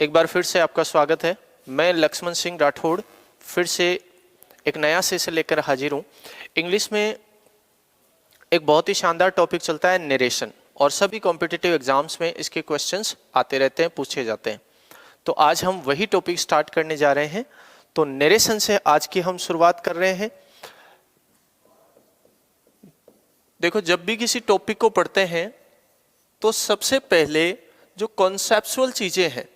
एक बार फिर से आपका स्वागत है। मैं लक्ष्मण सिंह राठौड़ फिर से एक नया सेशन लेकर हाजिर हूँ। इंग्लिश में एक बहुत ही शानदार टॉपिक चलता है नरेशन, और सभी कॉम्पिटिटिव एग्जाम्स में इसके क्वेश्चंस आते रहते हैं, पूछे जाते हैं। तो आज हम वही टॉपिक स्टार्ट करने जा रहे हैं। तो नरेशन से आज की हम शुरुआत कर रहे हैं। देखो, जब भी किसी टॉपिक को पढ़ते हैं तो सबसे पहले जो कॉन्सेप्चुअल चीजें हैं,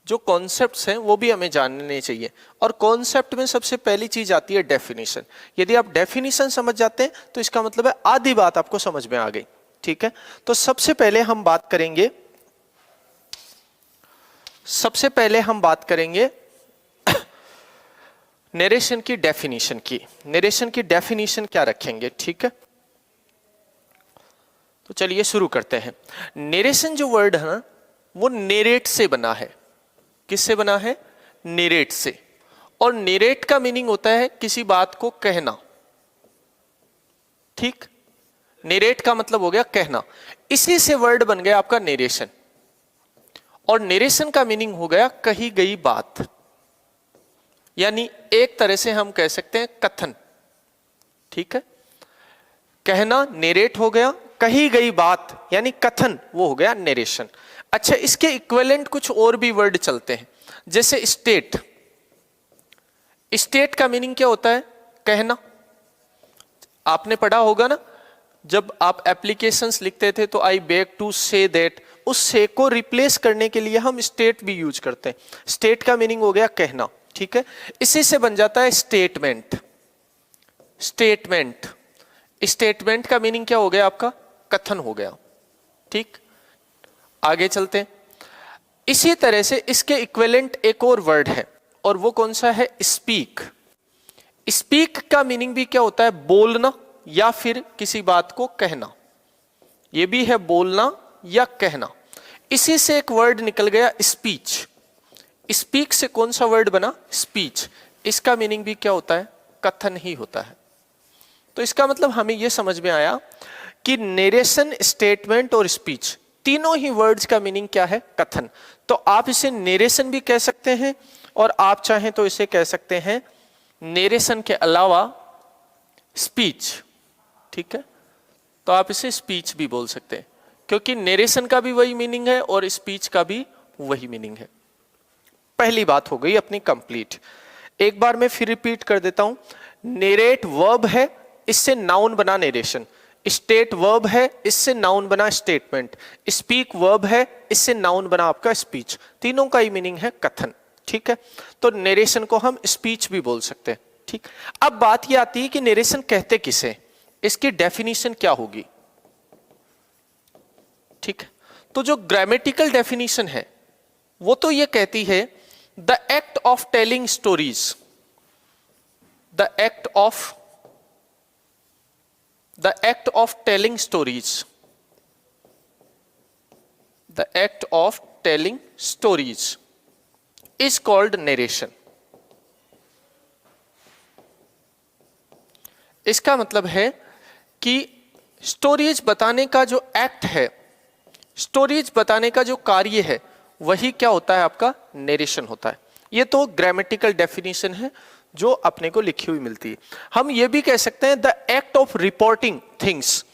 जो कॉन्सेप्ट्स हैं, वो भी हमें जानने चाहिए। और कॉन्सेप्ट में सबसे पहली चीज आती है डेफिनेशन। यदि आप डेफिनेशन समझ जाते हैं तो इसका मतलब है आधी बात आपको समझ में आ गई। ठीक है, तो सबसे पहले हम बात करेंगे नरेशन की डेफिनेशन की। नरेशन की डेफिनेशन क्या रखेंगे, ठीक है। तो चलिए शुरू करते हैं। नरेशन जो वर्ड है ना, वो नेरेट से बना है। किससे बना है? नेरेट से। और नेरेट का मीनिंग होता है किसी बात को कहना। ठीक, नेरेट का मतलब हो गया कहना। इसी से वर्ड बन गया आपका नरेशन। और नरेशन का मीनिंग हो गया कही गई बात, यानी एक तरह से हम कह सकते हैं कथन। ठीक है, कहना नेरेट हो गया, कही गई बात यानी कथन, वो हो गया नरेशन। अच्छा, इसके इक्विवेलेंट कुछ और भी वर्ड चलते हैं, जैसे स्टेट। स्टेट का मीनिंग क्या होता है? कहना। आपने पढ़ा होगा ना, जब आप एप्लीकेशंस लिखते थे तो I beg to say that, उस से को रिप्लेस करने के लिए हम स्टेट भी यूज करते हैं। स्टेट का मीनिंग हो गया कहना। ठीक है, इसी से बन जाता है स्टेटमेंट। स्टेटमेंट, स्टेटमेंट का मीनिंग क्या हो गया आपका? कथन हो गया। ठीक, आगे चलते हैं। इसी तरह से इसके इक्विवेलेंट एक और वर्ड है, और वो कौन सा है? स्पीक। स्पीक का मीनिंग भी क्या होता है? बोलना या फिर किसी बात को कहना। ये भी है बोलना या कहना। इसी से एक वर्ड निकल गया स्पीच। स्पीक से कौन सा वर्ड बना? स्पीच। इसका मीनिंग भी क्या होता है? कथन ही होता है। तो इसका मतलब हमें यह समझ में आया कि नरेशन, स्टेटमेंट और स्पीच, तीनों ही वर्ड्स का मीनिंग क्या है? कथन। तो आप इसे नरेशन भी कह सकते हैं, और आप चाहें तो इसे कह सकते हैं नरेशन के अलावा स्पीच। ठीक है, तो आप इसे स्पीच भी बोल सकते हैं, क्योंकि नरेशन का भी वही मीनिंग है और स्पीच का भी वही मीनिंग है। पहली बात हो गई अपनी कंप्लीट। एक बार मैं फिर रिपीट कर देता हूं। नेरेट वर्ब है, इससे नाउन बना नरेशन। स्टेट वर्ब है, इससे नाउन बना स्टेटमेंट। स्पीक वर्ब है, इससे नाउन बना आपका स्पीच। तीनों का ही मीनिंग है कथन। ठीक है, तो नरेशन को हम स्पीच भी बोल सकते हैं। ठीक, अब बात यह आती है कि नरेशन कहते किसे, इसकी डेफिनेशन क्या होगी। ठीक है, तो जो ग्रामेटिकल डेफिनेशन है वो तो ये कहती है the act of telling stories, the act of telling stories, the act of telling stories is called narration. इसका मतलब है कि स्टोरीज बताने का जो एक्ट है, स्टोरीज बताने का जो कार्य है, वही क्या होता है? आपका नरेशन होता है। ये तो ग्रामेटिकल डेफिनेशन है जो अपने को लिखी हुई मिलती है। हम ये भी कह सकते हैं the act of reporting things,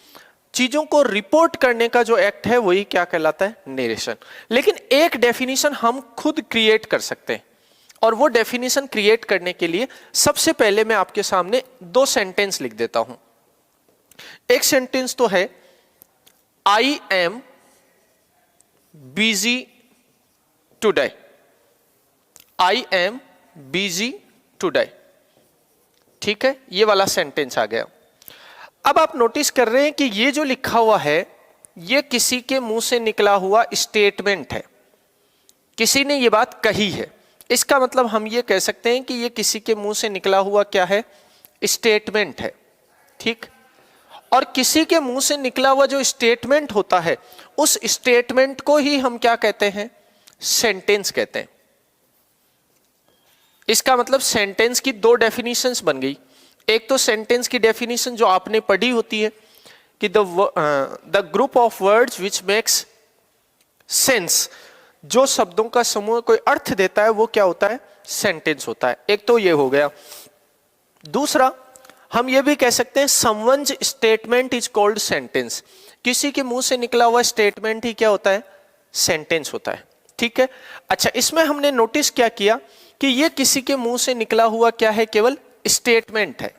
चीजों को रिपोर्ट करने का जो एक्ट है वही क्या कहलाता है? नरेशन। लेकिन एक डेफिनेशन हम खुद क्रिएट कर सकते हैं, और वो डेफिनेशन क्रिएट करने के लिए सबसे पहले मैं आपके सामने दो सेंटेंस लिख देता हूं। एक सेंटेंस तो है आई am busy today. I am busy today. ठीक है, ये वाला सेंटेंस आ गया। अब आप नोटिस कर रहे हैं कि ये जो लिखा हुआ है ये किसी के मुंह से निकला हुआ स्टेटमेंट है। किसी ने ये बात कही है। इसका मतलब हम ये कह सकते हैं कि ये किसी के मुंह से निकला हुआ क्या है? स्टेटमेंट है। ठीक, और किसी के मुंह से निकला हुआ जो स्टेटमेंट होता है, उस स्टेटमेंट को ही हम क्या कहते हैं? सेंटेंस कहते हैं। इसका मतलब सेंटेंस की दो डेफिनेशंस बन गई। एक तो सेंटेंस की डेफिनेशन जो आपने पढ़ी होती है कि the group of words which makes sense, जो शब्दों का समूह कोई अर्थ देता है वो क्या होता है, सेंटेंस होता है। एक तो ये हो गया। दूसरा हम ये भी कह सकते हैं someone's statement is called sentence. किसी के मुंह से निकला हुआ स्टेटमेंट ही क्या होता है, सेंटेंस होता है। ठीक है, अच्छा इसमें हमने नोटिस क्या किया कि ये किसी के मुंह से निकला हुआ क्या है, केवल स्टेटमेंट है।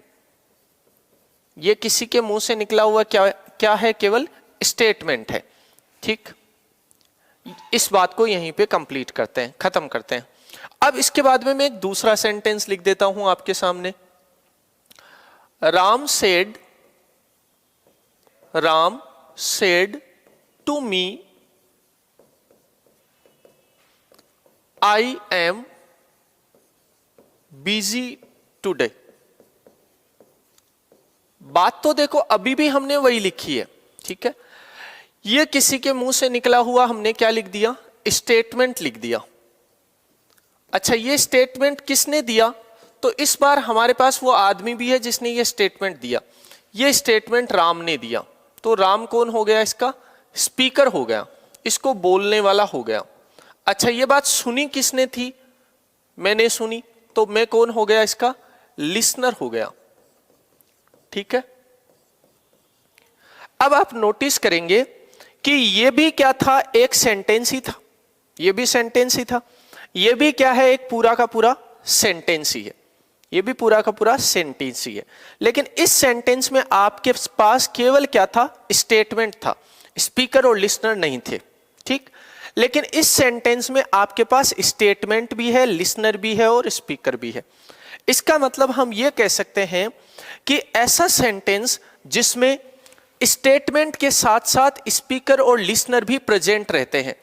ये किसी के मुंह से निकला हुआ क्या है, केवल स्टेटमेंट है। ठीक, इस बात को यहीं पे कंप्लीट करते हैं, खत्म करते हैं। अब इसके बाद में मैं एक दूसरा सेंटेंस लिख देता हूं आपके सामने। Ram said to me I am busy today. बात तो देखो अभी भी हमने वही लिखी है। ठीक है, ये किसी के मुंह से निकला हुआ हमने क्या लिख दिया, स्टेटमेंट लिख दिया। अच्छा ये स्टेटमेंट किसने दिया, तो इस बार हमारे पास वो आदमी भी है जिसने ये स्टेटमेंट दिया। ये स्टेटमेंट राम ने दिया, तो राम कौन हो गया, इसका स्पीकर हो गया, इसको बोलने वाला हो गया। अच्छा ये बात सुनी किसने थी, मैंने सुनी, तो मैं कौन हो गया, इसका लिसनर हो गया। ठीक है, अब आप नोटिस करेंगे कि ये भी क्या था, एक सेंटेंस ही था, ये भी सेंटेंस ही था, ये भी क्या है, एक पूरा का पूरा सेंटेंस ही है, ये भी पूरा का पूरा सेंटेंस ही है। लेकिन इस सेंटेंस में आपके पास केवल क्या था, स्टेटमेंट था, स्पीकर और लिसनर नहीं थे। ठीक, लेकिन इस सेंटेंस में आपके पास स्टेटमेंट भी है, लिसनर भी है और स्पीकर भी है। इसका मतलब हम ये कह सकते हैं कि ऐसा सेंटेंस जिसमें स्टेटमेंट के साथ साथ स्पीकर और लिसनर भी प्रेजेंट रहते हैं,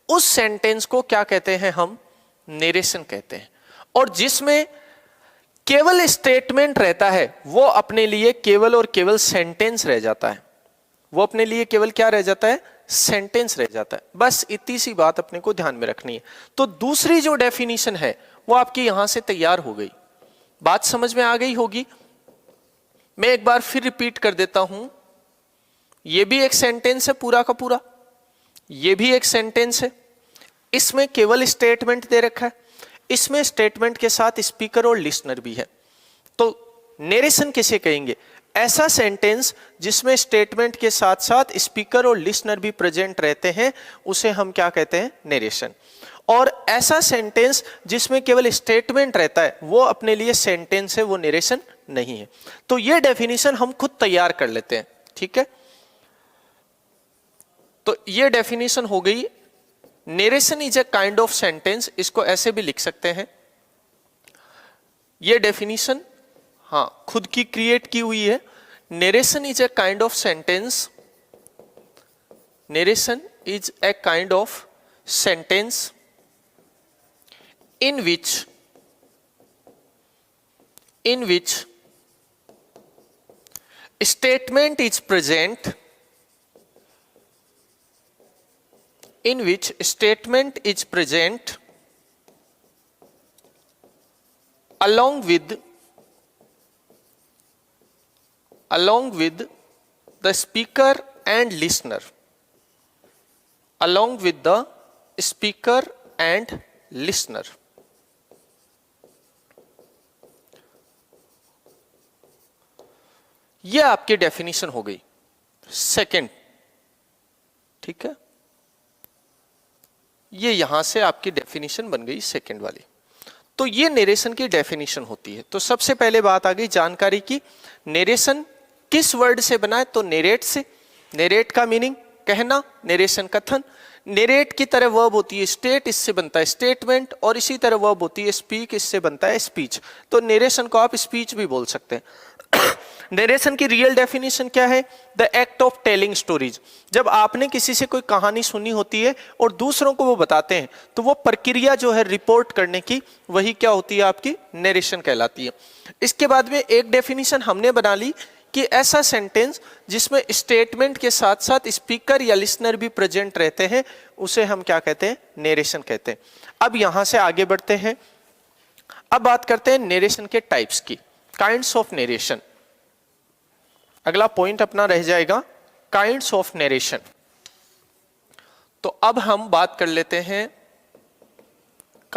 उस सेंटेंस को क्या कहते हैं, हम नरेशन कहते हैं। और जिसमें केवल स्टेटमेंट रहता है वो अपने लिए केवल और केवल सेंटेंस रह जाता है, वो अपने लिए केवल क्या रह जाता है, सेंटेंस रह जाता है। बस इतनी सी बात अपने को ध्यान में रखनी है। तो दूसरी जो डेफिनेशन है वो आपकी यहां से तैयार हो गई, बात समझ में आ गई होगी। मैं एक बार फिर रिपीट कर देता हूं, ये भी एक सेंटेंस है पूरा का पूरा, ये भी एक सेंटेंस है, इसमें केवल स्टेटमेंट दे रखा है, इसमें स्टेटमेंट के साथ स्पीकर और लिसनर भी है। तो नरेशन किसे कहेंगे, ऐसा सेंटेंस जिसमें स्टेटमेंट के साथ साथ स्पीकर और लिसनर भी प्रेजेंट रहते हैं, उसे हम क्या कहते हैं, नरेशन। और ऐसा सेंटेंस जिसमें केवल स्टेटमेंट रहता है वो अपने लिए सेंटेंस है, वो नरेशन नहीं है। तो ये डेफिनेशन हम खुद तैयार कर लेते हैं। ठीक है, तो ये डेफिनेशन हो गई, narration is a kind of sentence, इसको ऐसे भी लिख सकते हैं। ये डेफिनेशन हाँ खुद की क्रिएट की हुई है। Narration is a kind of sentence, narration is a kind of sentence in which statement is present, in which statement is present along with the speaker and listener, along with the speaker and listener। ये आपकी definition हो गई second. ठीक है, ये यहां से आपकी डेफिनेशन बन गई सेकंड वाली। तो ये नरेशन की डेफिनेशन होती है। तो सबसे पहले बात आ गई जानकारी की, नरेशन किस वर्ड से बना है, तो नरेट से। नरेट का मीनिंग कहना, नरेशन कथन। नरेट की तरह वर्ब होती है स्टेट, इससे बनता है स्टेटमेंट, और इसी तरह वर्ब होती है स्पीक, इससे बनता है स्पीच। तो नरेशन को आप स्पीच भी बोल सकते हैं। नरेशन की रियल डेफिनेशन क्या है, the act of telling stories. जब आपने किसी से कोई कहानी सुनी होती है और दूसरों को वो बताते हैं, तो वो प्रक्रिया जो है रिपोर्ट करने की, वही क्या होती है, आपकी नरेशन कहलाती है। इसके बाद में एक डेफिनेशन हमने बना ली कि ऐसा सेंटेंस जिसमें स्टेटमेंट के साथ साथ स्पीकर या लिसनर भी प्रेजेंट रहते हैं, उसे हम क्या कहते हैं, नरेशन कहते हैं। अब यहां से आगे बढ़ते हैं, अब बात करते हैं नरेशन के टाइप्स की, काइंड्स ऑफ नरेशन। अगला पॉइंट अपना रह जाएगा काइंड्स ऑफ नरेशन। तो अब हम बात कर लेते हैं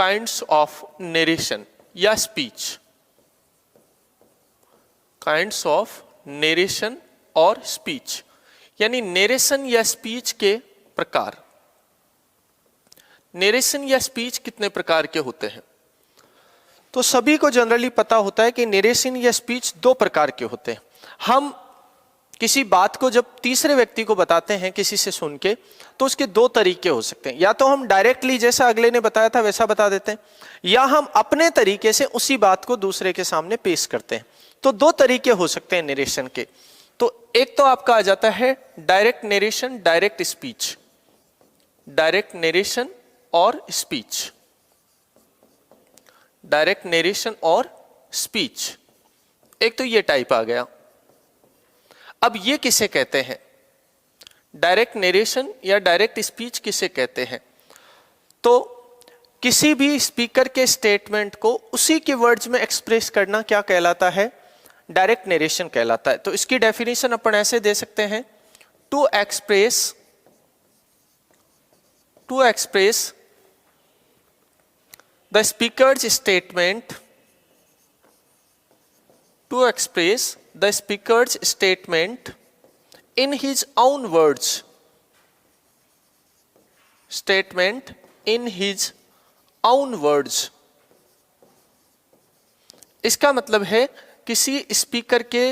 काइंड्स ऑफ नरेशन या स्पीच, काइंड्स ऑफ नरेशन और स्पीच, यानी नरेशन या स्पीच के प्रकार। नरेशन या स्पीच कितने प्रकार के होते हैं? तो सभी को जनरली पता होता है कि नरेशन या स्पीच दो प्रकार के होते हैं। हम किसी बात को जब तीसरे व्यक्ति को बताते हैं किसी से सुन के, तो उसके दो तरीके हो सकते हैं। या तो हम डायरेक्टली जैसा अगले ने बताया था वैसा बता देते हैं, या हम अपने तरीके से उसी बात को दूसरे के सामने पेश करते हैं। तो दो तरीके हो सकते हैं नरेशन के। तो एक तो आपका आ जाता है direct narration, direct speech, direct narration और स्पीच, डायरेक्ट नरेशन और स्पीच। एक तो ये टाइप आ गया। अब ये किसे कहते हैं? डायरेक्ट नरेशन या डायरेक्ट स्पीच किसे कहते हैं? तो किसी भी स्पीकर के स्टेटमेंट को उसी के वर्ड्स में एक्सप्रेस करना क्या कहलाता है? डायरेक्ट नरेशन कहलाता है। तो इसकी डेफिनेशन अपन ऐसे दे सकते हैं, to express the speaker's statement, to express the speaker's statement in his own words, statement in his own words। इसका मतलब है किसी स्पीकर के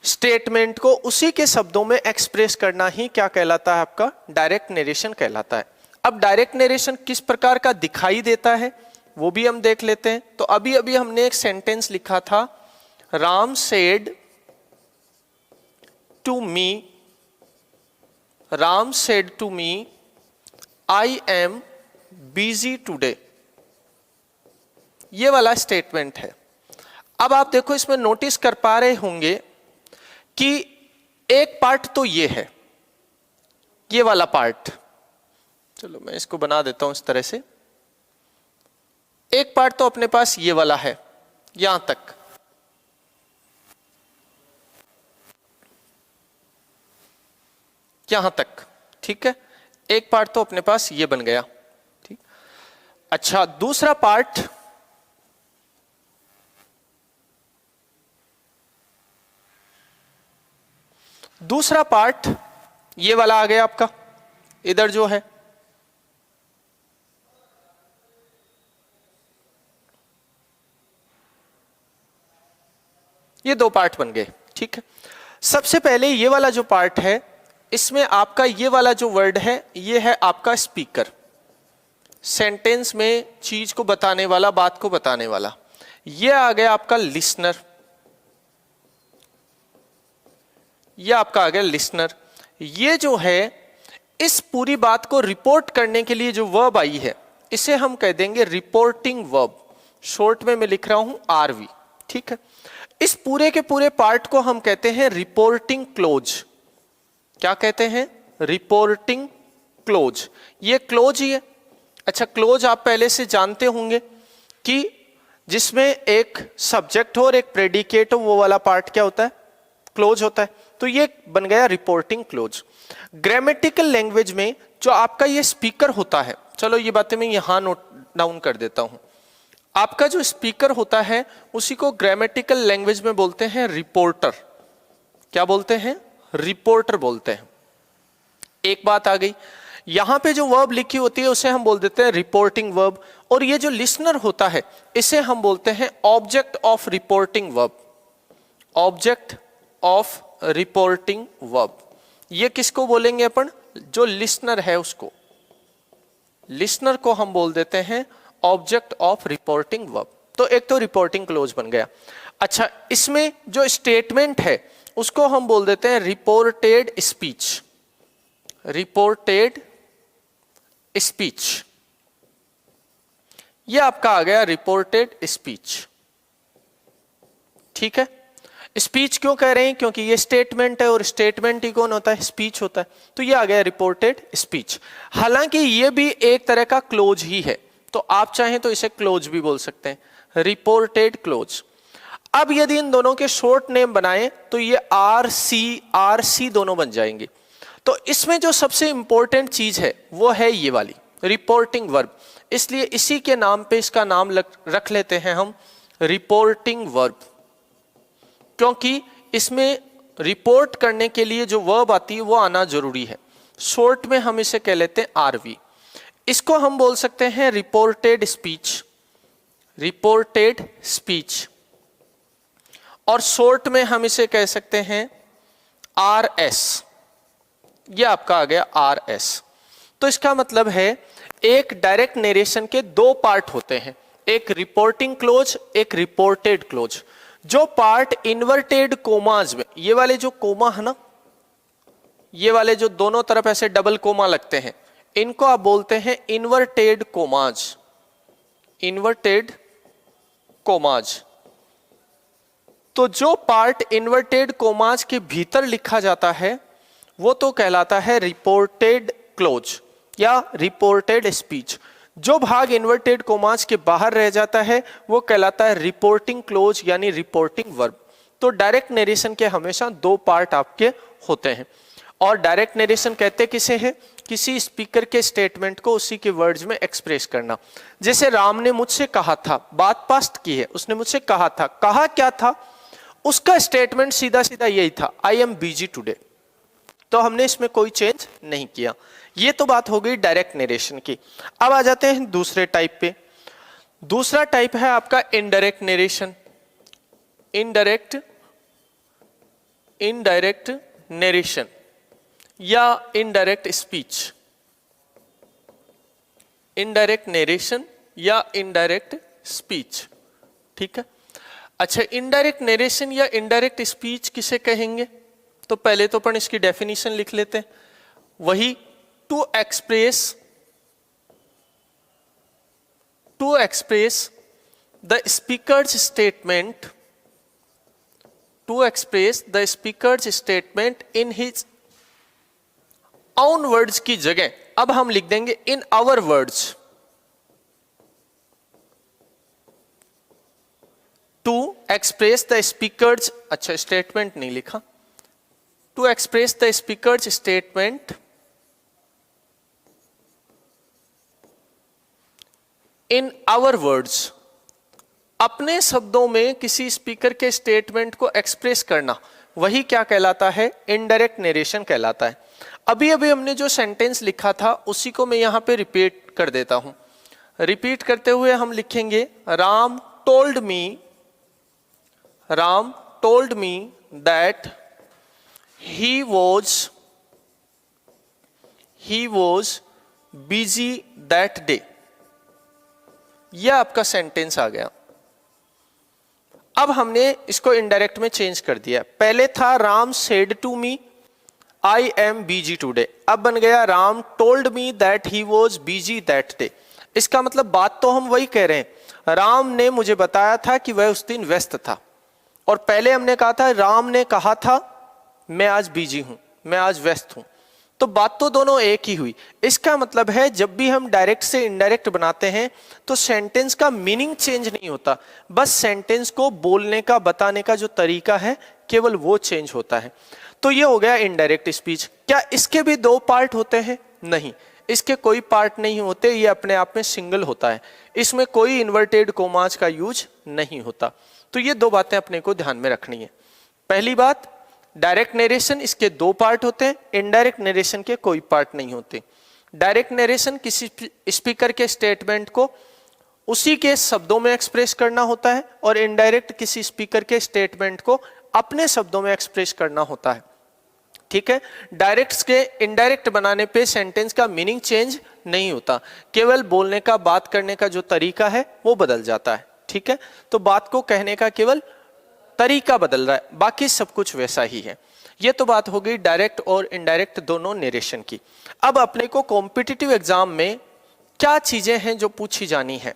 स्टेटमेंट को उसी के शब्दों में एक्सप्रेस करना ही क्या कहलाता है? आपका डायरेक्ट नरेशन कहलाता है। अब डायरेक्ट नरेशन किस प्रकार का दिखाई देता है वो भी हम देख लेते हैं। तो अभी अभी हमने एक सेंटेंस लिखा था, Ram said to me, Ram said to me I am busy today, ये वाला स्टेटमेंट है। अब आप देखो, इसमें नोटिस कर पा रहे होंगे कि एक पार्ट तो ये है, ये वाला पार्ट, चलो मैं इसको बना देता हूं इस तरह से। एक पार्ट तो अपने पास ये वाला है, यहां तक, यहां तक, ठीक है। एक पार्ट तो अपने पास ये बन गया, ठीक। अच्छा, दूसरा पार्ट, दूसरा पार्ट ये वाला आ गया आपका, इधर जो है। ये दो पार्ट बन गए, ठीक है। सबसे पहले ये वाला जो पार्ट है, इसमें आपका ये वाला जो वर्ड है, ये है आपका स्पीकर, सेंटेंस में चीज को बताने वाला, बात को बताने वाला। ये आ गया आपका लिसनर, ये आपका आ गया लिसनर। ये जो है, इस पूरी बात को रिपोर्ट करने के लिए जो वर्ब आई है, इसे हम कह देंगे रिपोर्टिंग वर्ब। शॉर्ट में मैं लिख रहा हूं आरवी, ठीक है। इस पूरे के पूरे पार्ट को हम कहते हैं रिपोर्टिंग क्लोज। क्या कहते हैं? Reporting close. ये क्लोज ही है। अच्छा, क्लोज आप पहले से जानते होंगे कि जिसमें एक सब्जेक्ट हो और एक प्रेडिकेट हो, वो वाला पार्ट क्या होता है? क्लोज होता है। तो ये बन गया रिपोर्टिंग क्लोज। ग्रामेटिकल लैंग्वेज में जो आपका ये स्पीकर होता है, चलो ये बातें मैं यहां नोट डाउन कर देता हूं। आपका जो स्पीकर होता है उसी को ग्रामेटिकल लैंग्वेज में बोलते हैं रिपोर्टर। क्या बोलते हैं? रिपोर्टर बोलते हैं। एक बात आ गई, यहां पे जो वर्ब लिखी होती है उसे हम बोल देते हैं रिपोर्टिंग वर्ब, और ये जो लिसनर होता है इसे हम बोलते हैं object of reporting verb. Object of reporting verb, ये किसको बोलेंगे अपन? जो लिसनर है उसको, लिसनर को हम बोल देते हैं ऑब्जेक्ट ऑफ रिपोर्टिंग वर्ब। तो एक तो रिपोर्टिंग क्लोज बन गया। अच्छा, इसमें जो स्टेटमेंट है उसको हम बोल देते हैं रिपोर्टेड स्पीच। रिपोर्टेड स्पीच, ये आपका आ गया रिपोर्टेड स्पीच, ठीक है। स्पीच क्यों कह रहे हैं? क्योंकि ये स्टेटमेंट है, और स्टेटमेंट ही कौन होता है? स्पीच होता है। तो ये आ गया रिपोर्टेड स्पीच। हालांकि ये भी एक तरह का क्लोज ही है, तो आप चाहें तो इसे क्लोज भी बोल सकते हैं, रिपोर्टेड क्लोज। अब यदि इन दोनों के शॉर्ट नेम बनाएं तो ये आर सी दोनों बन जाएंगे। तो इसमें जो सबसे इंपॉर्टेंट चीज है वो है ये वाली रिपोर्टिंग वर्ब, इसलिए इसी के नाम पे इसका नाम रख लेते हैं हम रिपोर्टिंग वर्ब, क्योंकि इसमें रिपोर्ट करने के लिए जो वर्ब आती है वो आना जरूरी है। शॉर्ट में हम इसे कह लेते हैं आरवी। इसको हम बोल सकते हैं रिपोर्टेड स्पीच, रिपोर्टेड स्पीच, और शॉर्ट में हम इसे कह सकते हैं आरएस। ये आपका आ गया आरएस। तो इसका मतलब है एक डायरेक्ट नरेशन के दो पार्ट होते हैं, एक रिपोर्टिंग क्लोज, एक रिपोर्टेड क्लोज। जो पार्ट इन्वर्टेड कोमाज में, ये वाले जो कोमा है ना, ये वाले जो दोनों तरफ ऐसे डबल कोमा लगते हैं, इनको आप बोलते हैं इन्वर्टेड कोमाज, इन्वर्टेड कोमाज। तो जो पार्ट इन्वर्टेड कोमाज के भीतर लिखा जाता है वो तो कहलाता है रिपोर्टेड क्लोज या रिपोर्टेड स्पीच। जो भाग इन्वर्टेड कोमाज के बाहर रह जाता है वो कहलाता है रिपोर्टिंग क्लोज यानी रिपोर्टिंग वर्ब। तो डायरेक्ट नरेशन के हमेशा दो पार्ट आपके होते हैं, और डायरेक्ट नरेशन कहते किसे है? किसी स्पीकर के स्टेटमेंट को उसी के वर्ड्स में एक्सप्रेस करना। जैसे राम ने मुझसे कहा था, बात पास्ट की है, उसने मुझसे कहा था, कहा क्या था? उसका स्टेटमेंट सीधा सीधा यही था, आई एम बिजी टुडे। तो हमने इसमें कोई चेंज नहीं किया। ये तो बात हो गई डायरेक्ट नरेशन की। अब आ जाते हैं दूसरे टाइप पे। दूसरा टाइप है आपका इनडायरेक्ट नरेशन, इनडायरेक्ट नरेशन या इनडायरेक्ट स्पीच, इनडायरेक्ट नरेशन या इनडायरेक्ट स्पीच। ठीक है, अच्छा, इनडायरेक्ट नरेशन या इनडायरेक्ट स्पीच किसे कहेंगे? तो पहले तो अपन इसकी डेफिनेशन लिख लेते हैं, वही to express the speaker's statement, to express the speaker's statement in his own words की जगह अब हम लिख देंगे in our words. To express the speaker's, अच्छा स्टेटमेंट नहीं लिखा, to express the speaker's statement in our words, अपने शब्दों में किसी स्पीकर के स्टेटमेंट को एक्सप्रेस करना, वही क्या कहलाता है? इनडायरेक्ट नरेशन कहलाता है। अभी अभी हमने जो सेंटेंस लिखा था उसी को मैं यहां पे रिपीट कर देता हूं। रिपीट करते हुए हम लिखेंगे Ram told me that he was busy that day। यह आपका सेंटेंस आ गया। अब हमने इसको इनडायरेक्ट में चेंज कर दिया। पहले था Ram said to me I am busy today, अब बन गया Ram told me that he was busy that day। इसका मतलब बात तो हम वही कह रहे हैं, राम ने मुझे बताया था कि वह उस दिन व्यस्त था, और पहले हमने कहा था राम ने कहा था मैं आज बिजी हूं, मैं आज व्यस्त हूं। तो बात तो दोनों एक ही हुई। इसका मतलब है जब भी हम डायरेक्ट से इनडायरेक्ट बनाते हैं तो सेंटेंस का मीनिंग चेंज नहीं होता, बस सेंटेंस को बोलने का, बताने का जो तरीका है केवल वो चेंज होता है। तो ये हो गया इनडायरेक्ट स्पीच। क्या इसके भी दो पार्ट होते हैं? नहीं, इसके कोई पार्ट नहीं होते, ये अपने आप में सिंगल होता है, इसमें कोई इन्वर्टेड कोमास का यूज नहीं होता। तो ये दो बातें अपने को ध्यान में रखनी है। पहली बात, डायरेक्ट नरेशन इसके दो पार्ट होते हैं, इनडायरेक्ट नरेशन के कोई पार्ट नहीं होते। डायरेक्ट नरेशन किसी स्पीकर के स्टेटमेंट को उसी के शब्दों में एक्सप्रेस करना होता है, और इनडायरेक्ट किसी स्पीकर के स्टेटमेंट को अपने शब्दों में एक्सप्रेस करना होता है। ठीक है, डायरेक्ट के इनडायरेक्ट बनाने पे सेंटेंस का मीनिंग चेंज नहीं होता, केवल बोलने का, बात करने का जो तरीका है वो बदल जाता है। ठीक है, तो बात को कहने का केवल तरीका बदल रहा है, बाकी सब कुछ वैसा ही है। ये तो बात हो गई डायरेक्ट और इनडायरेक्ट दोनों नरेशन की। अब अपने को कॉम्पिटिटिव एग्जाम में क्या चीजें हैं जो पूछी जानी है?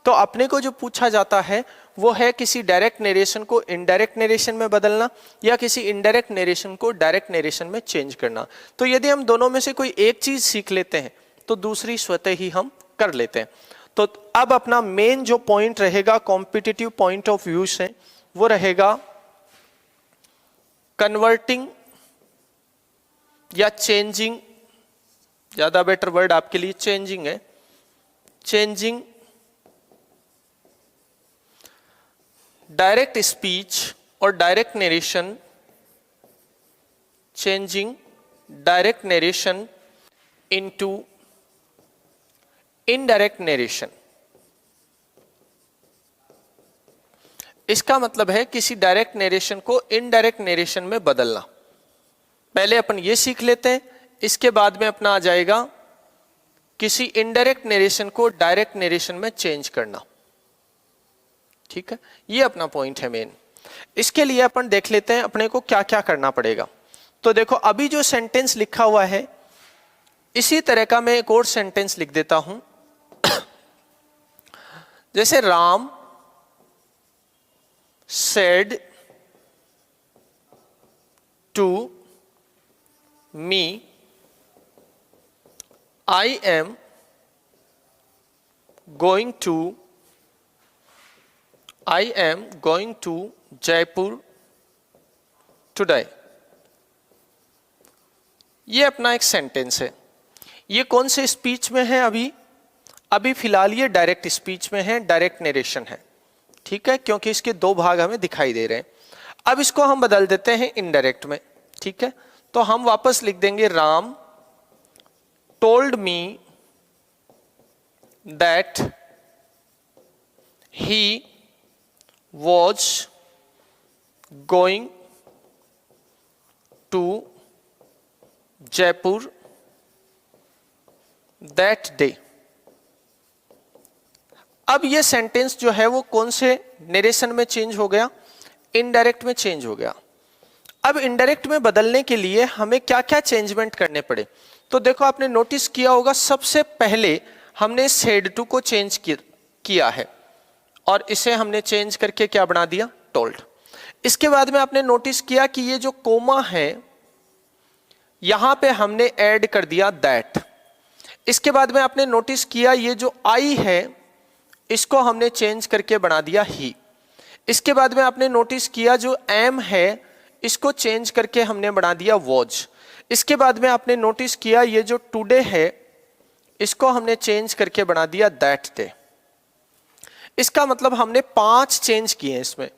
तो अपने को जो पूछा जाता है वो है किसी डायरेक्ट नरेशन को इनडायरेक्ट नरेशन में बदलना, या किसी इनडायरेक्ट नरेशन को डायरेक्ट नरेशन में चेंज करना। तो यदि हम दोनों में से कोई एक चीज सीख लेते हैं तो दूसरी स्वतः ही हम कर लेते हैं। तो अब अपना मेन जो पॉइंट रहेगा कॉम्पिटिटिव पॉइंट ऑफ व्यू से, वो रहेगा कन्वर्टिंग या चेंजिंग, ज्यादा बेटर वर्ड आपके लिए चेंजिंग है, चेंजिंग डायरेक्ट स्पीच और direct narration, changing direct narration into indirect narration. इसका मतलब है किसी डायरेक्ट नरेशन को इनडायरेक्ट नरेशन में बदलना। पहले अपन ये सीख लेते हैं, इसके बाद में अपना आ जाएगा किसी इनडायरेक्ट नरेशन को डायरेक्ट नरेशन में चेंज करना। ठीक है, ये अपना पॉइंट है मेन। इसके लिए अपन देख लेते हैं अपने को क्या क्या करना पड़ेगा। तो देखो अभी जो सेंटेंस लिखा हुआ है इसी तरह का मैं एक और सेंटेंस लिख देता हूं। जैसे Ram said to me, I am going to Jaipur today। ये अपना एक सेंटेंस है। ये कौन से स्पीच में है? अभी फिलहाल ये डायरेक्ट स्पीच में है, डायरेक्ट नरेशन है। ठीक है, क्योंकि इसके दो भाग हमें दिखाई दे रहे हैं। अब इसको हम बदल देते हैं इनडायरेक्ट में। ठीक है, तो हम वापस लिख देंगे Ram told me that he was going to Jaipur that day. अब ये सेंटेंस जो है वो कौन से नरेशन में चेंज हो गया? इनडायरेक्ट में चेंज हो गया। अब इनडायरेक्ट में बदलने के लिए हमें क्या क्या चेंजमेंट करने पड़े? तो देखो आपने नोटिस किया होगा सबसे पहले हमने सेड टू को चेंज किया है और इसे हमने चेंज करके क्या बना दिया? टोल्ड। इसके बाद में आपने नोटिस किया कि ये जो कोमा है यहां पे हमने ऐड कर दिया दैट। इसके बाद में आपने नोटिस किया ये जो आई है इसको हमने चेंज करके बना दिया ही। इसके बाद में आपने नोटिस किया जो एम है इसको चेंज करके हमने बना दिया वॉज। इसके बाद में आपने नोटिस किया ये जो टुडे है इसको हमने चेंज करके बना दिया दैट डे। इसका मतलब हमने 5 चेंज किए हैं इसमें।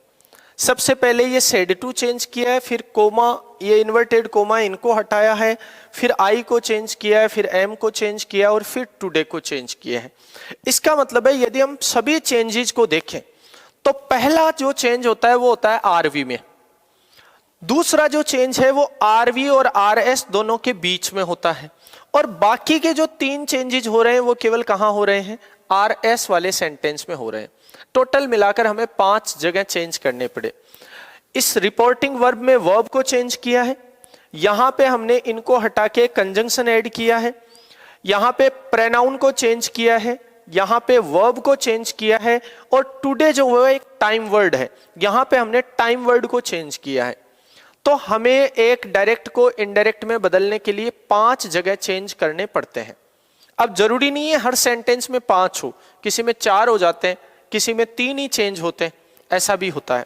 सबसे पहले ये सेड टू चेंज किया है, फिर कोमा, ये इन्वर्टेड कोमा इनको हटाया है, फिर आई को चेंज किया है, फिर एम को चेंज किया और फिर टुडे को चेंज किया है। इसका मतलब है यदि हम सभी चेंजेस को देखें तो पहला जो चेंज होता है वो होता है आरवी में, दूसरा जो चेंज है वो आरवी और आरएस दोनों के बीच में होता है, और बाकी के जो 3 चेंजेस हो रहे हैं वो केवल कहां हो रहे हैं? आरएस वाले सेंटेंस में हो रहे हैं। टोटल मिलाकर हमें 5 जगह चेंज करने पड़े। इस रिपोर्टिंग वर्ब में वर्ब को चेंज किया है, यहां पे हमने इनको हटा के कंजंक्शन ऐड किया है, यहां पे प्रोनाउन को चेंज किया है, यहां पे वर्ब को चेंज किया है, और टुडे जो वो एक टाइम वर्ड है यहां पे हमने टाइम वर्ड को चेंज किया है। तो हमें एक डायरेक्ट को इनडायरेक्ट में बदलने के लिए 5 जगह चेंज करने पड़ते हैं। अब जरूरी नहीं है हर सेंटेंस में 5 हो, किसी में 4 हो जाते हैं, किसी में 3 ही चेंज होते हैं, ऐसा भी होता है।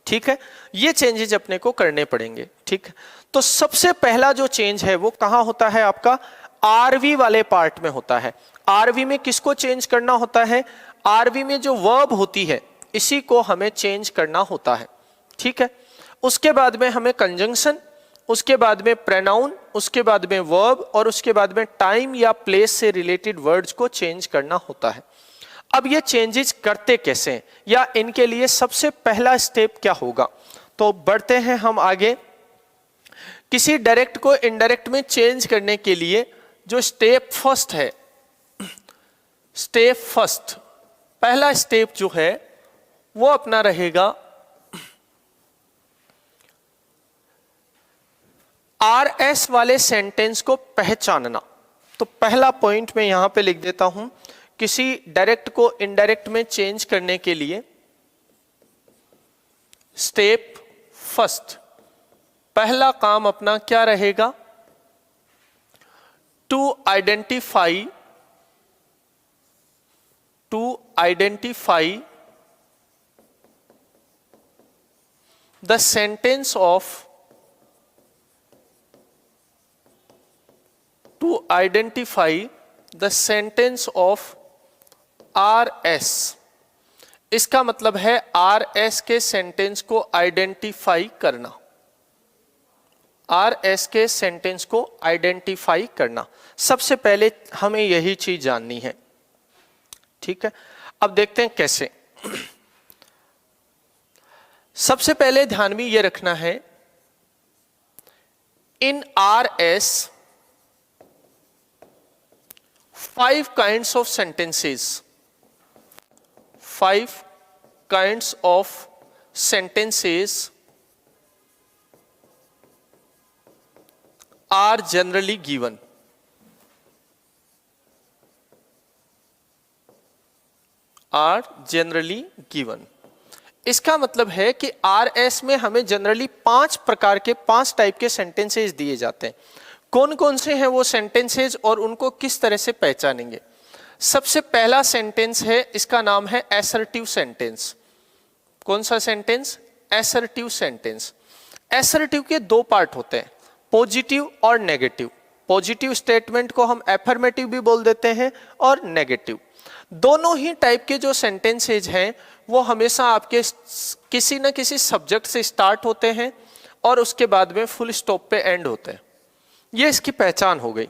ठीक है, ये चेंजेस अपने को करने पड़ेंगे। ठीक है, तो सबसे पहला जो चेंज है वो कहां होता है? आपका आरवी वाले पार्ट में होता है। आरवी में किसको चेंज करना होता है? आरवी में जो वर्ब होती है इसी को हमें चेंज करना होता है। ठीक है, उसके बाद में हमें कंजंक्शन, उसके बाद में प्रोनाउन, उसके बाद में वर्ब और उसके बाद में टाइम या प्लेस से रिलेटेड वर्ड्स को चेंज करना होता है। अब ये चेंजेस करते कैसे हैं या इनके लिए सबसे पहला स्टेप क्या होगा? तो बढ़ते हैं हम आगे। किसी डायरेक्ट को इनडायरेक्ट में चेंज करने के लिए जो स्टेप फर्स्ट है, स्टेप फर्स्ट, पहला स्टेप जो है वो अपना रहेगा आरएस वाले सेंटेंस को पहचानना। तो पहला पॉइंट मैं यहां पे लिख देता हूं, किसी डायरेक्ट को इनडायरेक्ट में चेंज करने के लिए स्टेप फर्स्ट, पहला काम अपना क्या रहेगा? To identify the sentence of to identify the sentence of R S, इसका मतलब है आर एस के सेंटेंस को आइडेंटिफाई करना, आर एस के सेंटेंस को आइडेंटिफाई करना। सबसे पहले हमें यही चीज जाननी है, ठीक है। अब देखते हैं कैसे। सबसे पहले ध्यान में यह रखना है, इन R S 5 kinds of sentences, 5 kinds of sentences are generally given, are generally given। इसका मतलब है कि आर एस में हमें जनरली 5 प्रकार के 5 टाइप के सेंटेंसेस दिए जाते हैं। कौन कौन से हैं वो सेंटेंसेस और उनको किस तरह से पहचानेंगे? सबसे पहला सेंटेंस है, इसका नाम है एसर्टिव सेंटेंस। कौन सा सेंटेंस? Assertive sentence. एसर्टिव के 2 पार्ट होते हैं, पॉजिटिव और नेगेटिव। पॉजिटिव स्टेटमेंट को हम एफर्मेटिव भी बोल देते हैं और नेगेटिव। दोनों ही टाइप के जो सेंटेंसेज हैं वो हमेशा आपके किसी न किसी सब्जेक्ट से स्टार्ट होते हैं और उसके बाद में फुल स्टॉप पे एंड होते हैं। ये इसकी पहचान हो गई।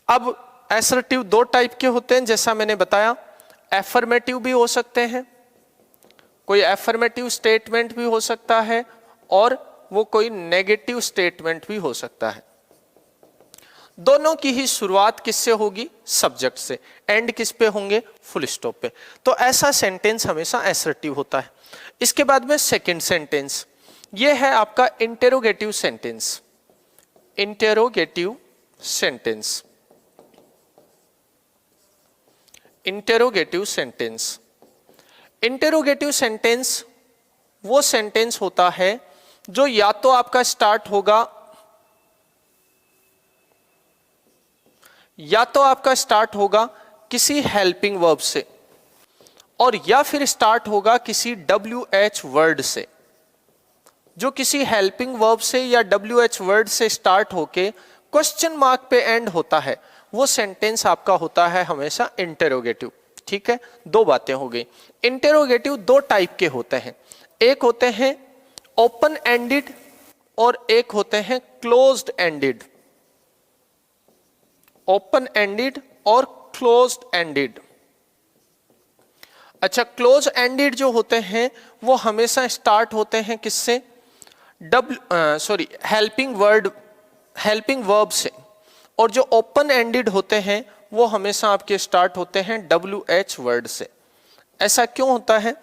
अब एसर्टिव 2 टाइप के होते हैं, जैसा मैंने बताया। एफर्मेटिव भी हो सकते हैं, कोई एफर्मेटिव स्टेटमेंट भी हो सकता है और वो कोई नेगेटिव स्टेटमेंट भी हो सकता है। दोनों की ही शुरुआत किससे होगी? सब्जेक्ट से। एंड किस पे होंगे? फुल स्टॉप पे। तो ऐसा सेंटेंस हमेशा एसर्टिव होता है। इसके बाद में सेकंड सेंटेंस, ये है आपका interrogative sentence. Interrogative sentence, interrogative sentence. Interrogative sentence वो सेंटेंस होता है जो या तो आपका स्टार्ट होगा, या तो आपका स्टार्ट होगा किसी हेल्पिंग वर्ब से और या फिर स्टार्ट होगा किसी WH वर्ड से। जो किसी हेल्पिंग वर्ब से या WH वर्ड से स्टार्ट होके क्वेश्चन मार्क पे एंड होता है, वो सेंटेंस आपका होता है हमेशा इंटेरोगेटिव। ठीक है, 2 बातें हो गई। इंटेरोगेटिव 2 टाइप के होते हैं, एक होते हैं ओपन एंडेड और एक होते हैं क्लोज्ड एंडेड। ओपन एंडेड और क्लोज्ड एंडेड। अच्छा, क्लोज एंडेड जो होते हैं वो हमेशा स्टार्ट होते हैं किससे? हेल्पिंग वर्ब से। और जो ओपन एंडेड होते हैं वो हमेशा आपके स्टार्ट होते हैं WH वर्ड से। ऐसा क्यों होता है?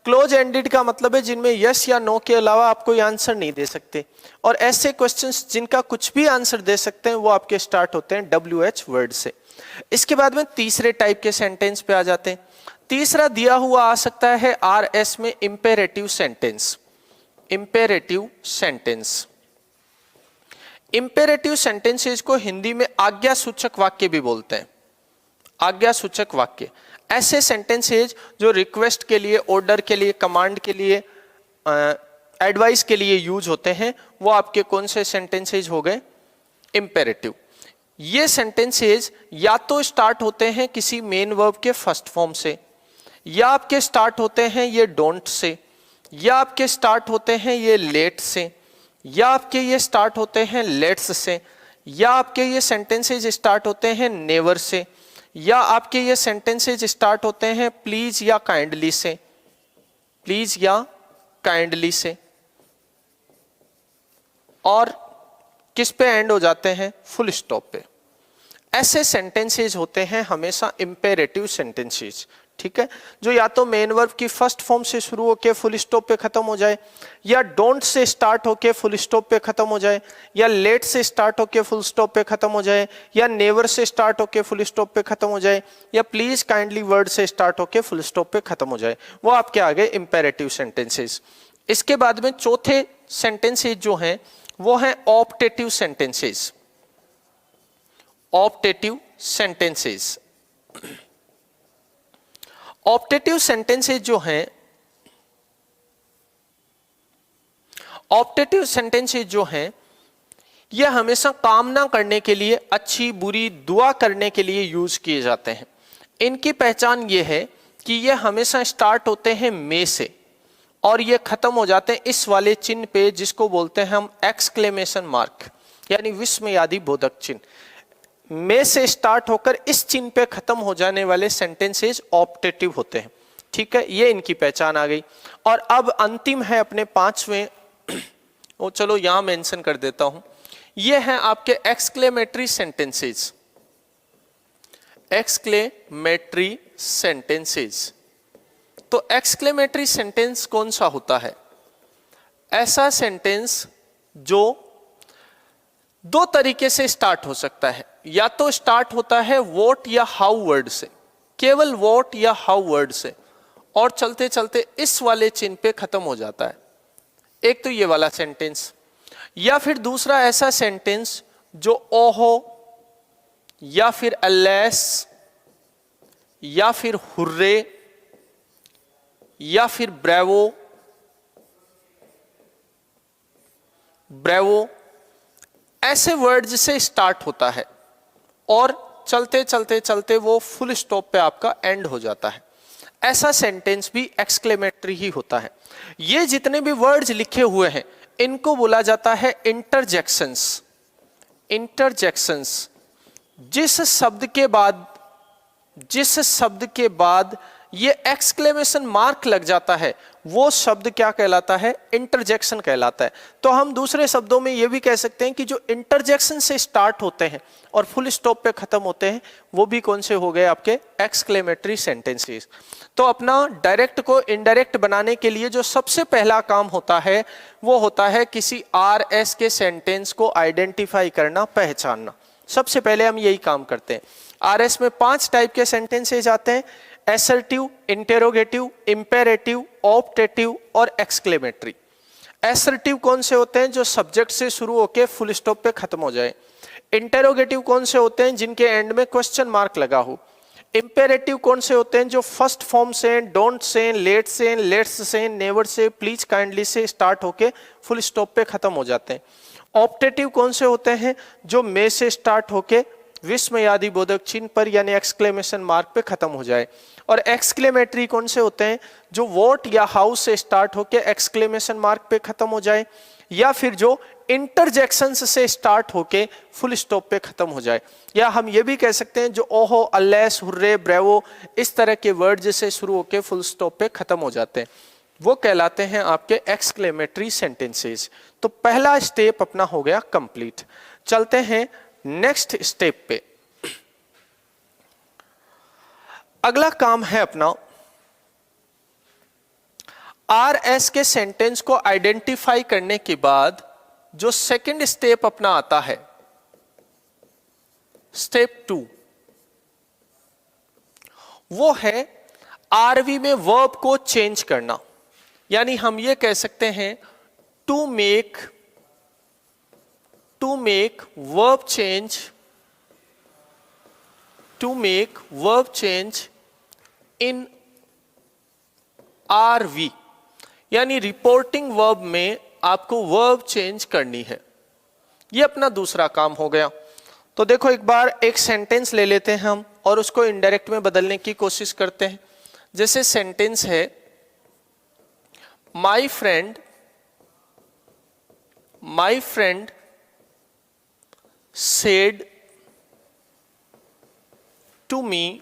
क्लोज एंडेड का मतलब है जिनमें यस या नो के अलावा आप कोई आंसर नहीं दे सकते, और ऐसे क्वेश्चंस जिनका कुछ भी आंसर दे सकते हैं वो आपके स्टार्ट होते हैं WH वर्ड से। इसके बाद में तीसरे टाइप के सेंटेंस पे आ जाते हैं। तीसरा दिया हुआ आ सकता है RS में imperative sentence. Imperative sentence, imperative sentences को हिंदी में आज्ञा सूचक वाक्य भी बोलते हैं। आज्ञा सूचक वाक्य ऐसे सेंटेंसेज जो रिक्वेस्ट के लिए, ऑर्डर के लिए, कमांड के लिए, एडवाइस के लिए यूज होते हैं, वो आपके कौन से सेंटेंसेज हो गए? इंपेरेटिव। ये सेंटेंसेज या तो स्टार्ट होते हैं किसी मेन वर्ब के फर्स्ट फॉर्म से, या आपके स्टार्ट होते हैं ये डोंट से, या आपके स्टार्ट होते हैं ये लेट से, या आपके ये स्टार्ट होते हैं लेट्स से, या आपके ये सेंटेंसेज स्टार्ट होते हैं नेवर से, या आपके ये सेंटेंसेज स्टार्ट होते हैं प्लीज या काइंडली से। प्लीज या काइंडली से। और किस पे एंड हो जाते हैं? फुल स्टॉप पे। ऐसे सेंटेंसेज होते हैं हमेशा इंपेरेटिव सेंटेंसेज। ठीक है, जो या तो मेन वर्ब की फर्स्ट फॉर्म से शुरू होकर फुल स्टॉप पे खत्म हो जाए, या डोंट से स्टार्ट होकर फुल स्टॉप पे खत्म हो जाए, या लेट से स्टार्ट होकर फुल स्टॉप पे खत्म हो जाए, या नेवर से स्टार्ट होकर फुल स्टॉप पे खत्म हो जाए, या प्लीज काइंडली वर्ड से स्टार्ट होकर फुल स्टॉप पे खत्म हो जाए। वो आपके आ गए इंपेरेटिव सेंटेंसेज। इसके बाद में चौथे सेंटेंसेज जो हैं वो हैं optative sentences. Optative sentences, optative sentences जो हैं, ऑप्टेटिव सेंटेंसेज जो हैं ये हमेशा कामना करने के लिए, अच्छी बुरी दुआ करने के लिए यूज किए जाते हैं। इनकी पहचान ये है कि ये हमेशा स्टार्ट होते हैं में से और ये खत्म हो जाते हैं इस वाले चिन्ह पे जिसको बोलते हैं हम एक्सक्लेमेशन मार्क, यानी विस्मयादि बोधक चिन्ह। में से स्टार्ट होकर इस चिन्ह पे खत्म हो जाने वाले सेंटेंसेस ऑप्टेटिव होते हैं। ठीक है, ये इनकी पहचान आ गई। और अब अंतिम है अपने पांचवें, वो चलो यहां मेंशन कर देता हूं, ये हैं आपके एक्सक्लेमेटरी सेंटेंसेस। एक्सक्लेमेटरी सेंटेंसेस, तो एक्सक्लेमेटरी सेंटेंस कौन सा होता है? ऐसा सेंटेंस जो दो तरीके से स्टार्ट हो सकता है, या तो स्टार्ट होता है वॉट या हाउ वर्ड से, केवल वॉट या हाउ वर्ड से, और चलते चलते इस वाले चिन्ह पे खत्म हो जाता है। एक तो ये वाला सेंटेंस, या फिर दूसरा ऐसा सेंटेंस जो ओहो या फिर अलेस या फिर हुर्रे या फिर ब्रेवो, ब्रेवो ऐसे वर्ड से स्टार्ट होता है और चलते चलते चलते वो फुल स्टॉप पे आपका एंड हो जाता है। ऐसा सेंटेंस भी एक्सक्लेमेटरी ही होता है। ये जितने भी वर्ड्स लिखे हुए हैं इनको बोला जाता है इंटरजेक्शंस। इंटरजेक्शंस, जिस शब्द के बाद ये एक्सक्लेमेशन मार्क लग जाता है वो शब्द क्या कहलाता है? इंटरजेक्शन कहलाता है। तो हम दूसरे शब्दों में ये भी कह सकते हैं कि जो इंटरजेक्शन से स्टार्ट होते हैं और फुल स्टॉप पे खत्म होते हैं वो भी कौन से हो गए? आपके एक्सक्लेमेटरी सेंटेंसेस। तो अपना डायरेक्ट को इनडायरेक्ट बनाने के लिए जो सबसे पहला काम होता है वो होता है किसी RS के सेंटेंस को आइडेंटिफाई करना, पहचानना। सबसे पहले हम यही काम करते हैं। RS में 5 टाइप के सेंटेंसेस आते हैं: एसर्टिव, इंटेरोगेटिव, इंपेरेटिव, ऑप्टेटिव और एक्सक्लेमेटरी। एसर्टिव कौन से होते हैं? जो सब्जेक्ट से शुरू होकर फुल स्टॉप पे खत्म हो जाए। इंटेरोगेटिव कौन से होते हैं? जिनके एंड में क्वेश्चन मार्क लगा हो। इंपेरेटिव कौन से होते हैं? जो फर्स्ट फॉर्म से, डोंट से, लेट से, let's say, never say, please kindly से स्टार्ट होके फुल स्टॉप पे खत्म हो जाते हैं। ऑप्टेटिव कौन से होते हैं? जो में से स्टार्ट होके विस्मयादि बोधक चिन्ह पर यानी एक्सक्लेमेशन मार्क पे खत्म हो जाए। और एक्सक्लेमेटरी कौन से होते हैं? जो वॉट या हाउ से स्टार्ट होके एक्सक्लेमेशन मार्क पे खत्म हो जाए, या फिर जो इंटरजेक्शंस से स्टार्ट होके फुल स्टॉप पे खत्म हो जाए। या हम ये भी कह सकते हैं जो ओहो, अल्लेस, हुर्रे, ब्रेवो इस तरह के वर्ड से शुरू होके फुल स्टॉप पे खत्म हो जाते हैं, वो कहलाते हैं आपके एक्सक्लेमेटरी सेंटेंसेस। तो पहला स्टेप अपना हो गया कंप्लीट। चलते हैं नेक्स्ट स्टेप पे। अगला काम है अपना RS के सेंटेंस को आइडेंटिफाई करने के बाद जो सेकंड स्टेप अपना आता है, स्टेप 2, वो है RV में वर्ब को चेंज करना। यानी हम ये कह सकते हैं to make verb change in RV, यानी रिपोर्टिंग वर्ब में आपको वर्ब चेंज करनी है। ये अपना दूसरा काम हो गया। तो देखो एक बार एक सेंटेंस ले लेते हैं हम और उसको इनडायरेक्ट में बदलने की कोशिश करते हैं। जैसे सेंटेंस है my friend said to me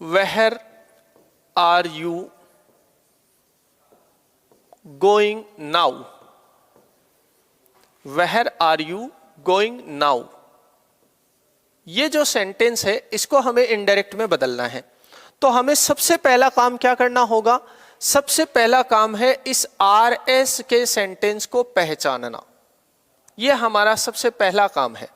where are you going now? Where are you going now? ये जो सेंटेंस है इसको हमें इनडायरेक्ट में बदलना है। तो हमें सबसे पहला काम क्या करना होगा? सबसे पहला काम है इस RS के सेंटेंस को पहचानना। यह हमारा सबसे पहला काम है।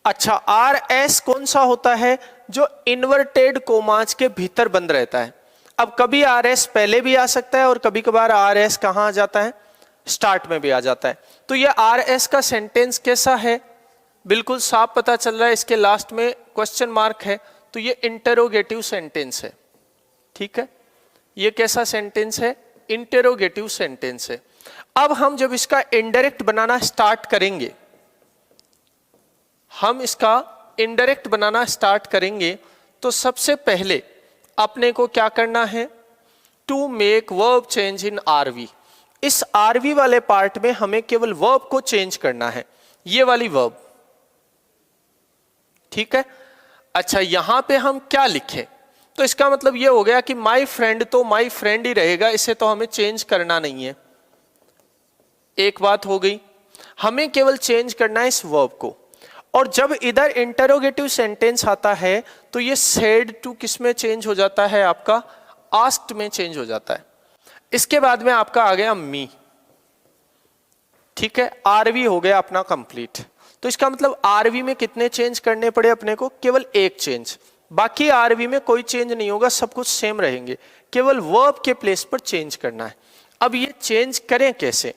अच्छा, RS कौन सा होता है? जो इन्वर्टेड कोमास के भीतर बंद रहता है। अब कभी RS पहले भी आ सकता है और कभी कभार RS कहां आ जाता है? स्टार्ट में भी आ जाता है। तो यह RS का सेंटेंस कैसा है? बिल्कुल साफ पता चल रहा है, इसके लास्ट में क्वेश्चन मार्क है, तो ये इंटेरोगेटिव सेंटेंस है। ठीक है, ये कैसा सेंटेंस है? इंटेरोगेटिव सेंटेंस है। अब हम जब इसका इनडायरेक्ट बनाना स्टार्ट करेंगे, हम इसका इनडायरेक्ट बनाना स्टार्ट करेंगे तो सबसे पहले अपने को क्या करना है, to make verb change in RV. इस आरवी वाले पार्ट में हमें केवल वर्ब को चेंज करना है, ये वाली वर्ब, ठीक है। अच्छा, यहां पे हम क्या लिखें, तो इसका मतलब ये हो गया कि माई फ्रेंड तो माई फ्रेंड ही रहेगा, इसे तो हमें चेंज करना नहीं है। एक बात हो गई, हमें केवल चेंज करना है इस वर्ब को। और जब इधर इंटरोगेटिव सेंटेंस आता है तो ये सेड टू किस में चेंज हो जाता है, आपका आस्क्ड में चेंज हो जाता है। इसके बाद में आपका आ गया मी, ठीक है, आरवी हो गया अपना कंप्लीट। तो इसका मतलब आरवी में कितने चेंज करने पड़े अपने को, केवल एक चेंज, बाकी आरवी में कोई चेंज नहीं होगा, सब कुछ सेम रहेंगे, केवल वर्ब के प्लेस पर चेंज करना है। अब ये चेंज करें कैसे,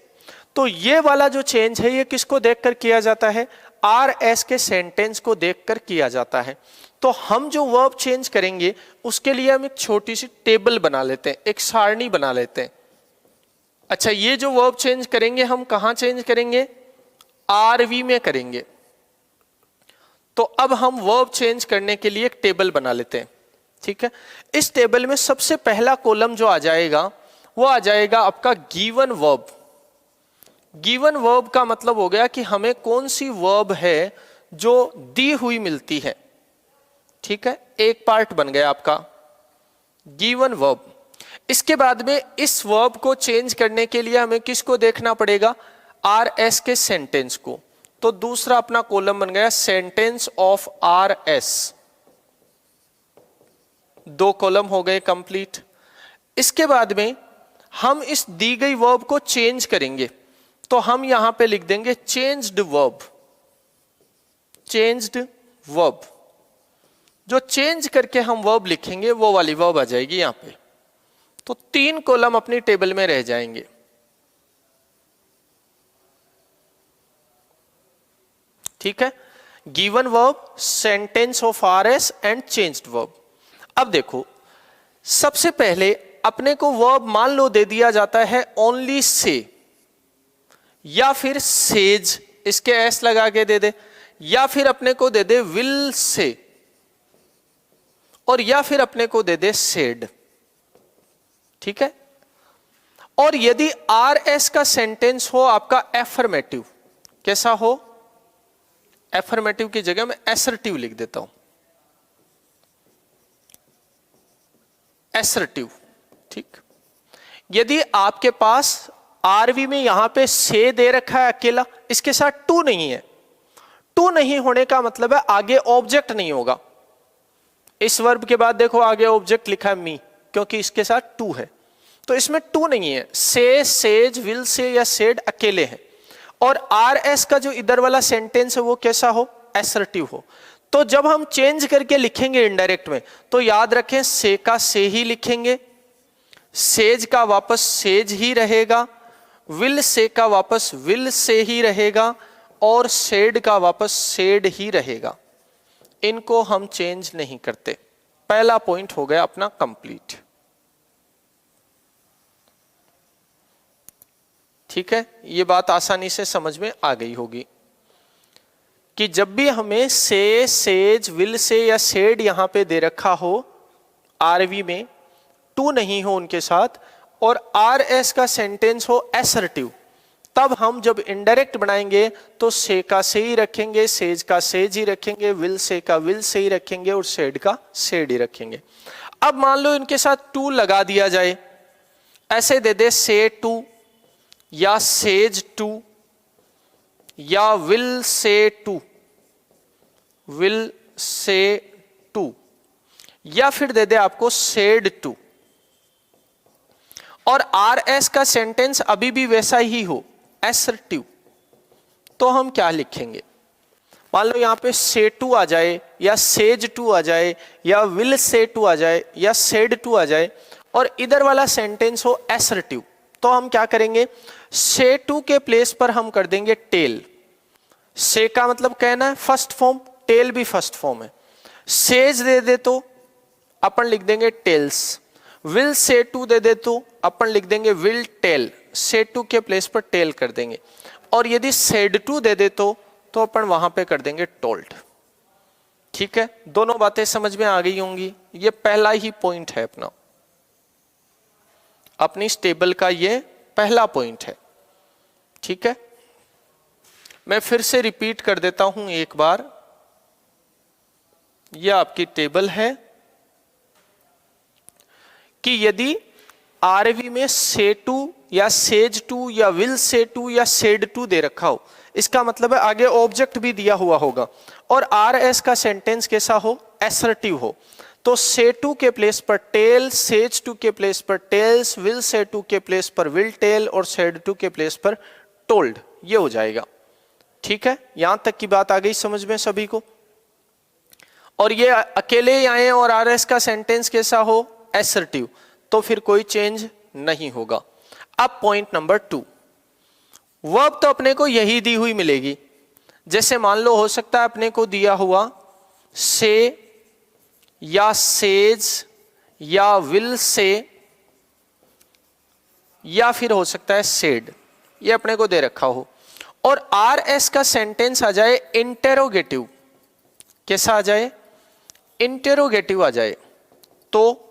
तो ये वाला जो चेंज है ये किसको देखकर किया जाता है, आर एस के सेंटेंस को देखकर किया जाता है। तो हम जो वर्ब चेंज करेंगे उसके लिए हम एक छोटी सी टेबल बना लेते हैं, एक सारणी बना लेते हैं। अच्छा, ये जो वर्ब चेंज करेंगे हम कहां चेंज करेंगे, आरवी में करेंगे। तो अब हम वर्ब चेंज करने के लिए एक टेबल बना लेते हैं, ठीक है। इस टेबल में सबसे पहला कॉलम जो आ जाएगा वो आ जाएगा आपका गिवन वर्ब। गिवन वर्ब का मतलब हो गया कि हमें कौन सी वर्ब है जो दी हुई मिलती है, ठीक है, एक पार्ट बन गया आपका गिवन वर्ब। इसके बाद में इस वर्ब को चेंज करने के लिए हमें किसको देखना पड़ेगा, आर एस के सेंटेंस को। तो दूसरा अपना कॉलम बन गया सेंटेंस ऑफ आर एस, दो कॉलम हो गए कंप्लीट। इसके बाद में हम इस दी गई वर्ब को चेंज करेंगे, तो हम यहां पे लिख देंगे चेंज्ड वर्ब। चेंज्ड वर्ब, जो चेंज करके हम वर्ब लिखेंगे वो वाली वर्ब आ जाएगी यहां पे। तो तीन कॉलम अपनी टेबल में रह जाएंगे, ठीक है, given verb, sentence of R S and changed verb. अब देखो, सबसे पहले अपने को वर्ब मान लो दे दिया जाता है ओनली से, या फिर सेज, इसके एस लगा के दे दे, या फिर अपने को दे दे विल से, और या फिर अपने को दे दे सेड, ठीक है। और यदि आर एस का सेंटेंस हो आपका एफर्मेटिव, कैसा हो, एफर्मेटिव की जगह मैं एसर्टिव लिख देता हूं, एसर्टिव, ठीक। यदि आपके पास आरवी में यहां पे से दे रखा है अकेला, इसके साथ टू नहीं है, टू नहीं होने का मतलब है आगे ऑब्जेक्ट नहीं होगा। इस वर्ब के बाद देखो आगे ऑब्जेक्ट लिखा है मी, क्योंकि इसके साथ टू है, तो इसमें टू नहीं है। से, सेज, विल से या सेड अकेले हैं। और आर एस का जो इधर वाला सेंटेंस है वो कैसा हो, एसर्टिव हो। तो जब हम चेंज करके लिखेंगे इनडायरेक्ट में, तो याद रखें से का से ही लिखेंगे, सेज का वापस सेज ही रहेगा, विल से का वापस विल से ही रहेगा, और सेड का वापस सेड ही रहेगा। इनको हम चेंज नहीं करते। पहला पॉइंट हो गया अपना कंप्लीट, ठीक है। ये बात आसानी से समझ में आ गई होगी कि जब भी हमें से, सेज, विल से या सेड यहां पे दे रखा हो आरवी में, टू नहीं हो उनके साथ, और आर एस का सेंटेंस हो एसर्टिव, तब हम जब इनडायरेक्ट बनाएंगे तो से का से ही रखेंगे, सेज का सेज ही रखेंगे, विल से का विल से ही रखेंगे, और सेड का सेड ही रखेंगे। अब मान लो इनके साथ टू लगा दिया जाए, ऐसे दे दे से टू, या सेज टू, या will say to, will say to, या फिर दे दे आपको सेड टू, और आर एस का सेंटेंस अभी भी वैसा ही हो, एसर्टिव, तो हम क्या लिखेंगे, मान लो यहां पे से टू आ जाए, या सेज टू आ जाए, या विल से टू आ जाए, या सेड टू आ जाए, और इधर वाला सेंटेंस हो एसर्टिव, तो हम क्या करेंगे, से टू के प्लेस पर हम कर देंगे टेल। से का मतलब कहना है फर्स्ट फॉर्म, टेल भी फर्स्ट फॉर्म है। सेज दे दे तो अपन लिख देंगे टेल्स, विल से टू दे दे तो अपन लिख देंगे विल टेल, से टू के प्लेस पर टेल कर देंगे, और यदि सेड टू दे दे तो तो अपन वहां पे कर देंगे टोल्ड। ठीक है, दोनों बातें समझ में आ गई होंगी। ये पहला ही पॉइंट है अपना, अपनी स्टेबल का ये पहला पॉइंट है। ठीक है, मैं फिर से रिपीट कर देता हूं एक बार। यह आपकी टेबल है कि यदि आरवी में से टू या सेज टू या विल से टू या सेड टू दे रखा हो, इसका मतलब है आगे ऑब्जेक्ट भी दिया हुआ होगा, और आर एस का सेंटेंस कैसा हो, एसर्टिव हो, तो से टू के प्लेस पर टेल, सेज टू के प्लेस पर टेल्स, विल से टू के प्लेस पर विल टेल और सेड टू के प्लेस पर टोल्ड, ये हो जाएगा। ठीक है, यहां तक की बात आ गई समझ में सभी को। और ये अकेले ही आए और आर एस का सेंटेंस कैसा हो, एसर्टिव, तो फिर कोई चेंज नहीं होगा। अब पॉइंट नंबर 2, वर्ब तो अपने को यही दी हुई मिलेगी। जैसे मान लो हो सकता है अपने को दिया हुआ से या सेज या विल से या फिर हो सकता है सेड, ये अपने को दे रखा हो, और आर एस का सेंटेंस आ जाए इंटेरोगेटिव। कैसा आ जाए, इंटेरोगेटिव आ जाए, तो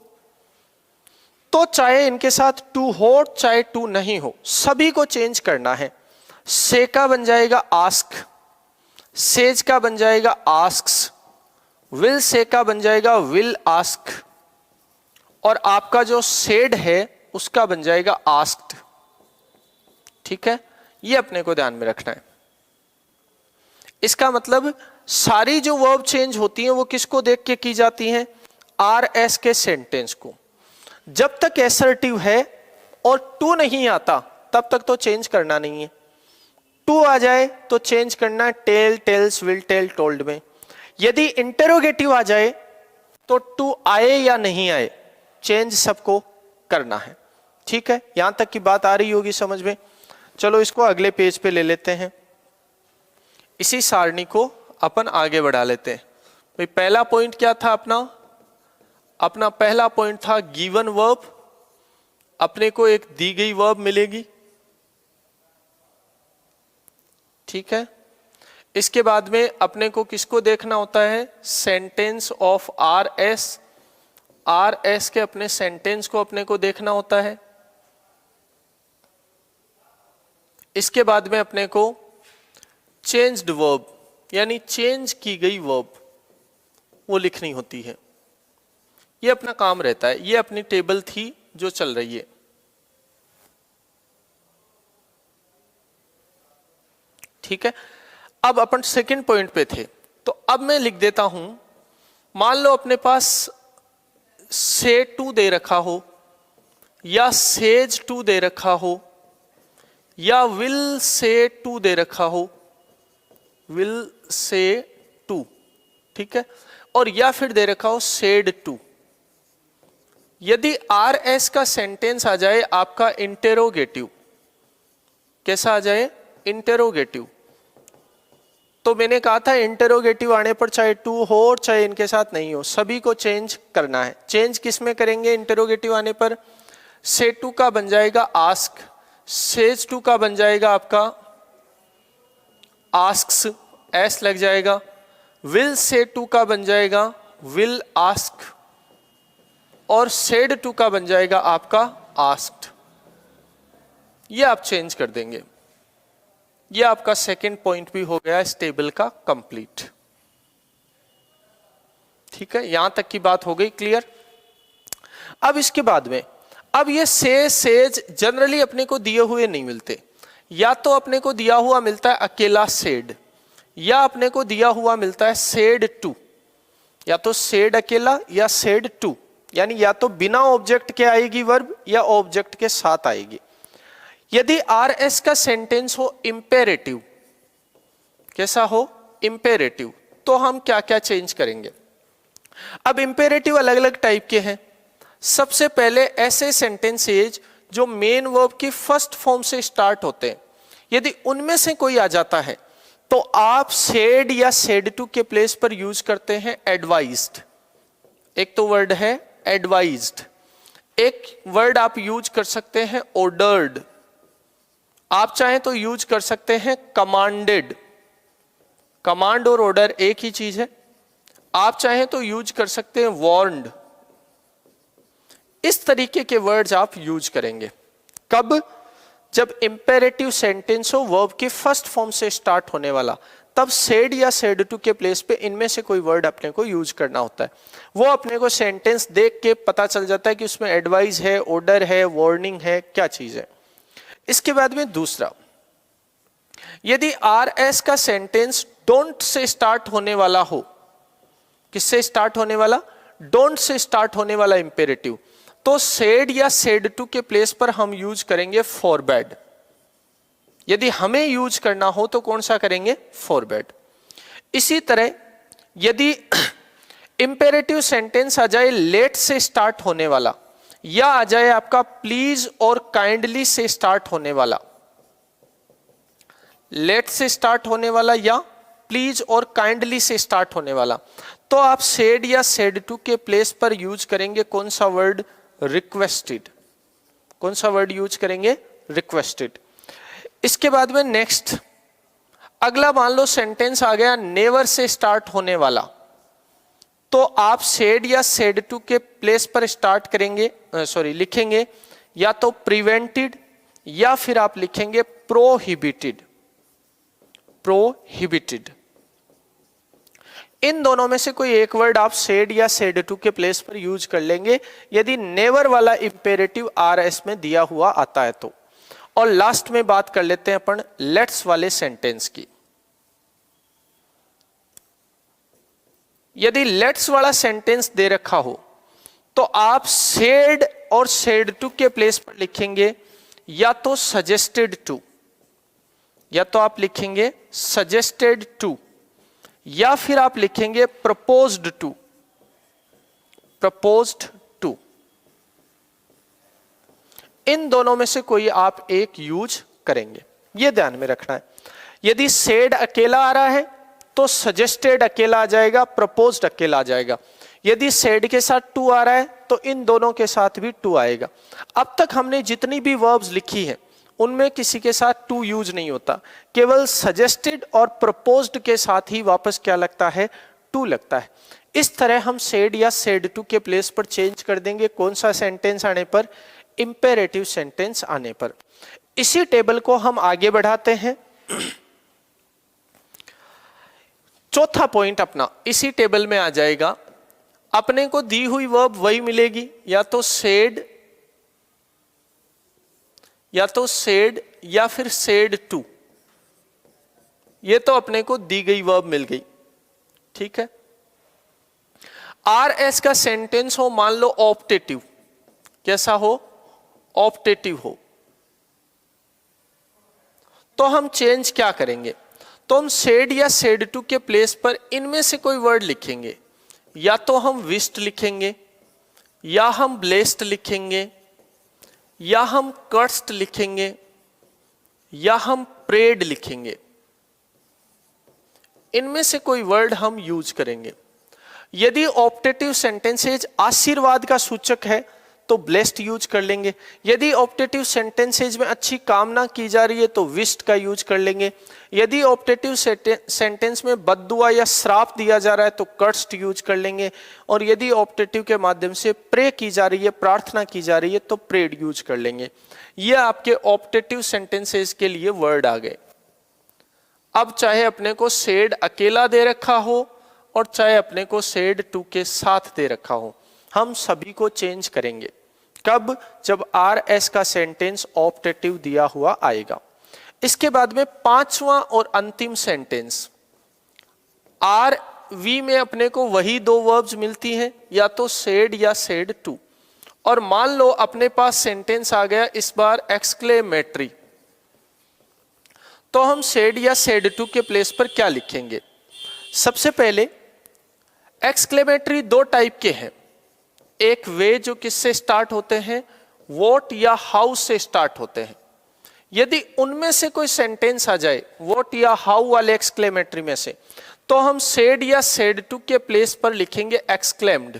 चाहे इनके साथ टू हो चाहे टू नहीं हो, सभी को चेंज करना है। से का बन जाएगा आस्क, सेज का बन जाएगा आस्क्स, विल से का बन जाएगा विल आस्क, और आपका जो सेड है उसका बन जाएगा आस्क्ड। ठीक है, ये अपने को ध्यान में रखना है। इसका मतलब सारी जो वर्ब चेंज होती हैं वो किसको देख के की जाती हैं, आर एस के सेंटेंस को। जब तक एसर्टिव है और टू नहीं आता तब तक तो चेंज करना नहीं है। टू आ जाए तो चेंज करना है tell, tells, will tell, told में। यदि इंटेरोगेटिव आ जाए तो टू आए या नहीं आए, चेंज सबको करना है। ठीक है, यहां तक की बात आ रही होगी समझ में। चलो इसको अगले पेज पे ले लेते हैं, इसी सारणी को अपन आगे बढ़ा लेते हैं। भाई पहला पॉइंट क्या था अपना पहला पॉइंट था गिवन वर्ब, अपने को एक दी गई वर्ब मिलेगी। ठीक है, इसके बाद में अपने को किसको देखना होता है, sentence of R S, are S के अपने सेंटेंस को अपने को देखना होता है। इसके बाद में अपने को चेंज्ड वर्ब यानी चेंज की गई वर्ब वो लिखनी होती है। ये अपना काम रहता है, ये अपनी टेबल थी जो चल रही है। ठीक है, अब अपन सेकंड पॉइंट पे थे, तो अब मैं लिख देता हूं, मान लो अपने पास से टू दे रखा हो या सेज टू दे रखा हो या विल से टू दे रखा हो, विल से टू, ठीक है, और या फिर दे रखा हो सेड टू। यदि आर एस का सेंटेंस आ जाए आपका इंटेरोगेटिव, कैसा आ जाए, इंटेरोगेटिव, तो मैंने कहा था इंटेरोगेटिव आने पर चाहे टू हो और चाहे इनके साथ नहीं हो, सभी को चेंज करना है। चेंज किस में करेंगे इंटेरोगेटिव आने पर, से टू का बन जाएगा आस्क, सेज टू का बन जाएगा आपका आस्क्स, एस लग जाएगा, विल से टू का बन जाएगा विल आस्क, और सेड टू का बन जाएगा आपका आस्क्ड। ये आप चेंज कर देंगे। ये आपका सेकंड पॉइंट भी हो गया इस टेबल का कंप्लीट। ठीक है, यहां तक की बात हो गई क्लियर। अब इसके बाद में, अब ये से सेज जनरली अपने को दिए हुए नहीं मिलते, या तो अपने को दिया हुआ मिलता है अकेला सेड, या अपने को दिया हुआ मिलता है सेड टू, या तो सेड अकेला या सेड टू, यानी या तो बिना ऑब्जेक्ट के आएगी वर्ब या ऑब्जेक्ट के साथ आएगी। यदि आर एस का सेंटेंस हो इंपेरेटिव, कैसा हो, इंपेरेटिव, तो हम क्या क्या चेंज करेंगे। अब इंपेरेटिव अलग अलग टाइप के हैं। सबसे पहले ऐसे सेंटेंसेज जो मेन वर्ब की फर्स्ट फॉर्म से स्टार्ट होते हैं, यदि उनमें से कोई आ जाता है तो आप सेड या सेड टू के प्लेस पर यूज करते हैं एडवाइज्ड। एक तो वर्ड है एडवाइज्ड, एक वर्ड आप यूज कर सकते हैं ऑर्डर्ड, आप चाहें तो यूज कर सकते हैं कमांडेड, कमांड और ऑर्डर एक ही चीज है। आप चाहें तो यूज कर सकते हैं वार्नड। इस तरीके के वर्ड्स आप यूज करेंगे कब? जब इंपेरेटिव सेंटेंस हो वर्ब के फर्स्ट फॉर्म से स्टार्ट होने वाला, तब सेड या सेड टू के प्लेस पे इनमें से कोई वर्ड अपने को यूज करना होता है। वो अपने को सेंटेंस देख के पता चल जाता है कि उसमें एडवाइस है, ऑर्डर है, वार्निंग है, क्या चीज है। इसके बाद में दूसरा, यदि आर एस का सेंटेंस डोंट से स्टार्ट होने वाला हो, किससे स्टार्ट होने वाला? डोंट से स्टार्ट होने वाला इंपेरेटिव, तो सेड या सेड टू के प्लेस पर हम यूज करेंगे फॉरबैड। यदि हमें यूज करना हो तो कौन सा करेंगे? फॉरबैड। इसी तरह यदि इंपेरेटिव सेंटेंस आ जाए लेट से स्टार्ट होने वाला, या आ जाए आपका प्लीज और काइंडली से स्टार्ट होने वाला, लेट से स्टार्ट होने वाला या प्लीज और काइंडली से स्टार्ट होने वाला, तो आप सेड या सेड टू के प्लेस पर यूज करेंगे कौन सा वर्ड? रिक्वेस्टेड। कौन सा वर्ड यूज करेंगे? रिक्वेस्टेड। इसके बाद में नेक्स्ट, अगला मान लो सेंटेंस आ गया नेवर से स्टार्ट होने वाला, तो आप सेड या सेड टू के प्लेस पर स्टार्ट करेंगे, लिखेंगे या तो प्रिवेंटेड या फिर आप लिखेंगे प्रोहिबिटेड। प्रोहिबिटेड। इन दोनों में से कोई एक वर्ड आप सेड या सेड टू के प्लेस पर यूज कर लेंगे यदि नेवर वाला इंपेरेटिव आर एस में दिया हुआ आता है तो। और लास्ट में बात कर लेते हैं अपन लेट्स वाले सेंटेंस की। यदि लेट्स वाला सेंटेंस दे रखा हो तो आप सेड और सेड टू के प्लेस पर लिखेंगे या तो सजेस्टेड टू, या तो आप लिखेंगे सजेस्टेड टू, या फिर आप लिखेंगे प्रपोज्ड टू। Proposed to. इन दोनों में से कोई आप एक यूज करेंगे, ये ध्यान में रखना है। यदि सेड अकेला आ रहा है तो सजेस्टेड अकेला आ जाएगा, प्रपोज्ड अकेला आ जाएगा। यदि सेड के साथ टू आ रहा है तो इन दोनों के साथ भी टू आएगा। अब तक हमने जितनी भी वर्ब्स लिखी हैं उनमें किसी के साथ टू यूज नहीं होता, केवल सजेस्टेड और प्रपोज्ड के साथ ही वापस क्या लगता है? टू लगता है। इस तरह हम सेड या सेड टू के प्लेस पर चेंज कर देंगे कौन सा सेंटेंस आने पर? इंपेरेटिव सेंटेंस आने पर। इसी टेबल को हम आगे बढ़ाते हैं। चौथा पॉइंट अपना इसी टेबल में आ जाएगा। अपने को दी हुई वर्ब वही मिलेगी, या तो सेड या फिर सेड टू। ये तो अपने को दी गई वर्ब मिल गई, ठीक है। आर एस का सेंटेंस हो मान लो ऑप्टेटिव, कैसा हो? ऑप्टेटिव हो, तो हम चेंज क्या करेंगे? तो हम सेड या सेड टू के प्लेस पर इनमें से कोई वर्ड लिखेंगे, या तो हम विस्ड लिखेंगे, या हम ब्लेस्ड लिखेंगे, या हम कर्स्ड लिखेंगे, या हम प्रेड लिखेंगे। इनमें से कोई वर्ड हम यूज करेंगे। यदि ऑप्टेटिव सेंटेंसेज आशीर्वाद का सूचक है तो ब्लेस्ड यूज कर लेंगे। यदि ऑप्टेटिव सेंटेंसेज में अच्छी कामना की जा रही है तो विश्ड का यूज कर लेंगे। यदि ऑप्टेटिव सेंटेंस में बद्दुआ या श्राप दिया जा रहा है तो कर्स्ड यूज कर लेंगे। और यदि ऑप्टेटिव के माध्यम से प्रे की जा रही है, प्रार्थना की जा रही है, तो प्रेड यूज कर लेंगे। ये आपके ऑप्टेटिव सेंटेंसेज के लिए वर्ड आ गए। अब चाहे अपने को सेड अकेला दे रखा हो और चाहे अपने को सेड टू के साथ दे रखा हो, हम सभी को चेंज करेंगे। कब? जब आर एस का सेंटेंस ऑप्टेटिव दिया हुआ आएगा। इसके बाद में पांचवा और अंतिम सेंटेंस, आर वी में अपने को वही दो वर्ब्स मिलती हैं, या तो सेड या सेड टू। और मान लो अपने पास सेंटेंस आ गया इस बार एक्सक्लेमेटरी, तो हम सेड या सेड टू के प्लेस पर क्या लिखेंगे? सबसे पहले एक्सक्लेमेटरी दो टाइप के हैं। एक वे जो किससे स्टार्ट होते हैं? व्हाट या हाउ से स्टार्ट होते हैं। यदि उनमें से कोई सेंटेंस आ जाए व्हाट या हाउ वाले एक्सक्लेमेटरी में से, तो हम सेड या सेड टू के प्लेस पर लिखेंगे एक्सक्लेम्ड।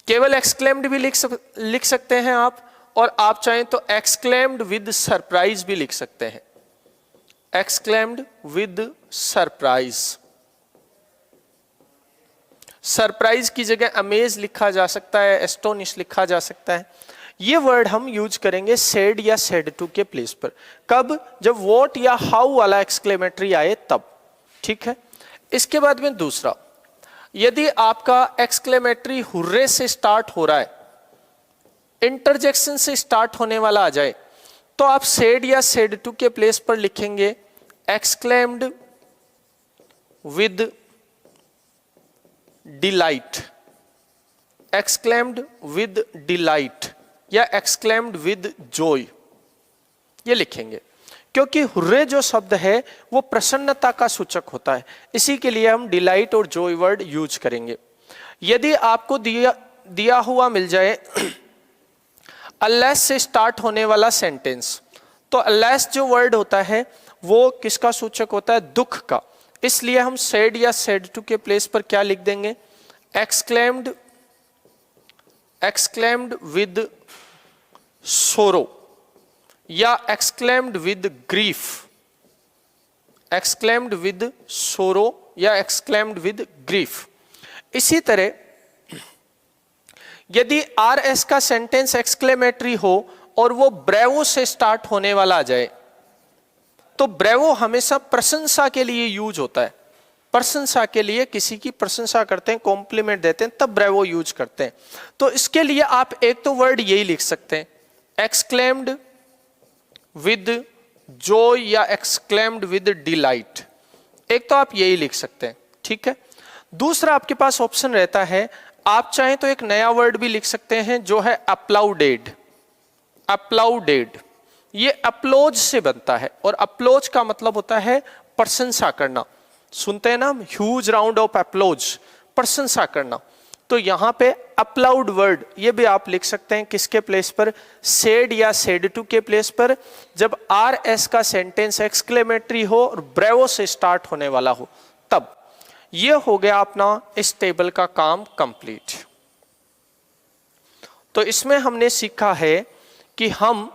केवल एक्सक्लेम्ड भी लिख सकते हैं आप, और आप चाहें तो एक्सक्लेम्ड विद सरप्राइज भी लिख सकते हैं। exclaimed with surprise. सरप्राइज की जगह अमेज लिखा जा सकता है, एस्टोनिश लिखा जा सकता है। ये वर्ड हम यूज करेंगे सेड या सेड टू के प्लेस पर। कब? जब वॉट या हाउ वाला एक्सक्लेमेटरी आए तब। ठीक है। इसके बाद में दूसरा, यदि आपका एक्सक्लेमेटरी हुर्रे से स्टार्ट हो रहा है, इंटरजेक्शन से स्टार्ट होने वाला आ जाए, तो आप सेड या सेड टू के प्लेस पर लिखेंगे exclaimed with delight, exclaimed with delight या एक्सक्लेम्ड विद जॉय, ये लिखेंगे। क्योंकि हुर्रे जो शब्द है वो प्रसन्नता का सूचक होता है, इसी के लिए हम डिलाइट और जॉय वर्ड यूज करेंगे। यदि आपको दिया हुआ मिल जाए अनलेस से स्टार्ट होने वाला सेंटेंस, तो अनलेस जो वर्ड होता है वो किसका सूचक होता है? दुख का। इसलिए हम सेड या सेड टू के प्लेस पर क्या लिख देंगे? एक्सक्लेम्ड, एक्सक्लेम्ड विद सोरो या exclaimed with grief, exclaimed with सोरो या एक्सक्लेम्ड विद ग्रीफ। इसी तरह यदि आर एस का सेंटेंस एक्सक्लेमेटरी हो और वो ब्रेवो से स्टार्ट होने वाला आ जाए, तो ब्रेवो हमेशा प्रशंसा के लिए यूज होता है। प्रशंसा के लिए, किसी की प्रशंसा करते हैं, कॉम्प्लीमेंट देते हैं, तब ब्रेवो यूज करते हैं। तो इसके लिए आप एक तो वर्ड यही लिख सकते हैं एक्सक्लेम्ड विद जॉय या एक्सक्लेम्ड विद डिलाइट। एक तो आप यही लिख सकते हैं। ठीक है। दूसरा आपके पास ऑप्शन रहता है, आप चाहें तो एक नया वर्ड भी लिख सकते हैं जो है अप्लाउडेड। अप्लाउडेड ये अप्लोज से बनता है और अप्लोज का मतलब होता है प्रशंसा करना। सुनते हैं ना हम, ह्यूज राउंड ऑफ अप्लोज, प्रशंसा करना। तो यहां पे अपलाउड वर्ड ये भी आप लिख सकते हैं किसके प्लेस पर? सेड या सेड टू के प्लेस पर, जब आर एस का सेंटेंस एक्सक्लेमेटरी हो और ब्रेवो से स्टार्ट होने वाला हो तब। ये हो गया अपना इस टेबल का काम कंप्लीट। तो इसमें हमने सीखा है कि हम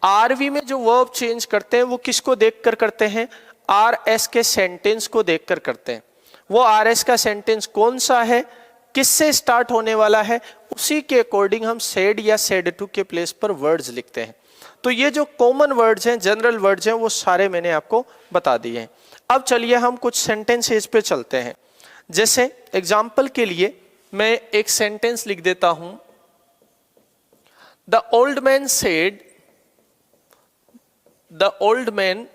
आरवी में जो वर्ब चेंज करते हैं वो किसको देखकर करते हैं? आर एस के सेंटेंस को देखकर करते हैं। वो आर एस का सेंटेंस कौन सा है, किससे स्टार्ट होने वाला है, उसी के अकॉर्डिंग हम सेड या सेड टू के प्लेस पर वर्ड्स लिखते हैं। तो ये जो कॉमन वर्ड्स हैं, जनरल वर्ड्स हैं, वो सारे मैंने आपको बता दिए हैं। अब चलिए हम कुछ सेंटेंसेस पे चलते हैं। जैसे एग्जाम्पल के लिए मैं एक सेंटेंस लिख देता हूं, the old man said, the old man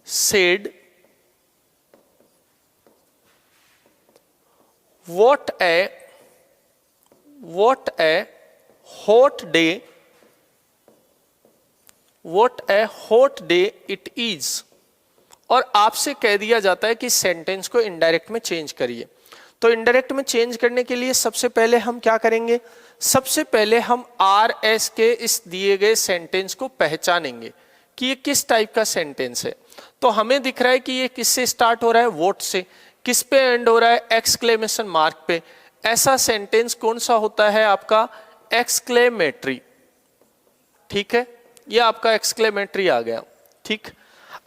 said, what a hot day, what a hot day it is। और आपसे कह दिया जाता है कि सेंटेंस को इनडायरेक्ट में चेंज करिए। तो इनडायरेक्ट में चेंज करने के लिए सबसे पहले हम क्या करेंगे? सबसे पहले हम आर एस के इस दिए गए सेंटेंस को पहचानेंगे कि ये किस टाइप का सेंटेंस है। तो हमें दिख रहा है कि ये किससे स्टार्ट हो रहा है? वोट से। किस पे एंड हो रहा है? एक्सक्लेमेशन मार्क पे। ऐसा सेंटेंस कौन सा होता है आपका? एक्सक्लेमेटरी। ठीक है, ये आपका एक्सक्लेमेटरी आ गया। ठीक,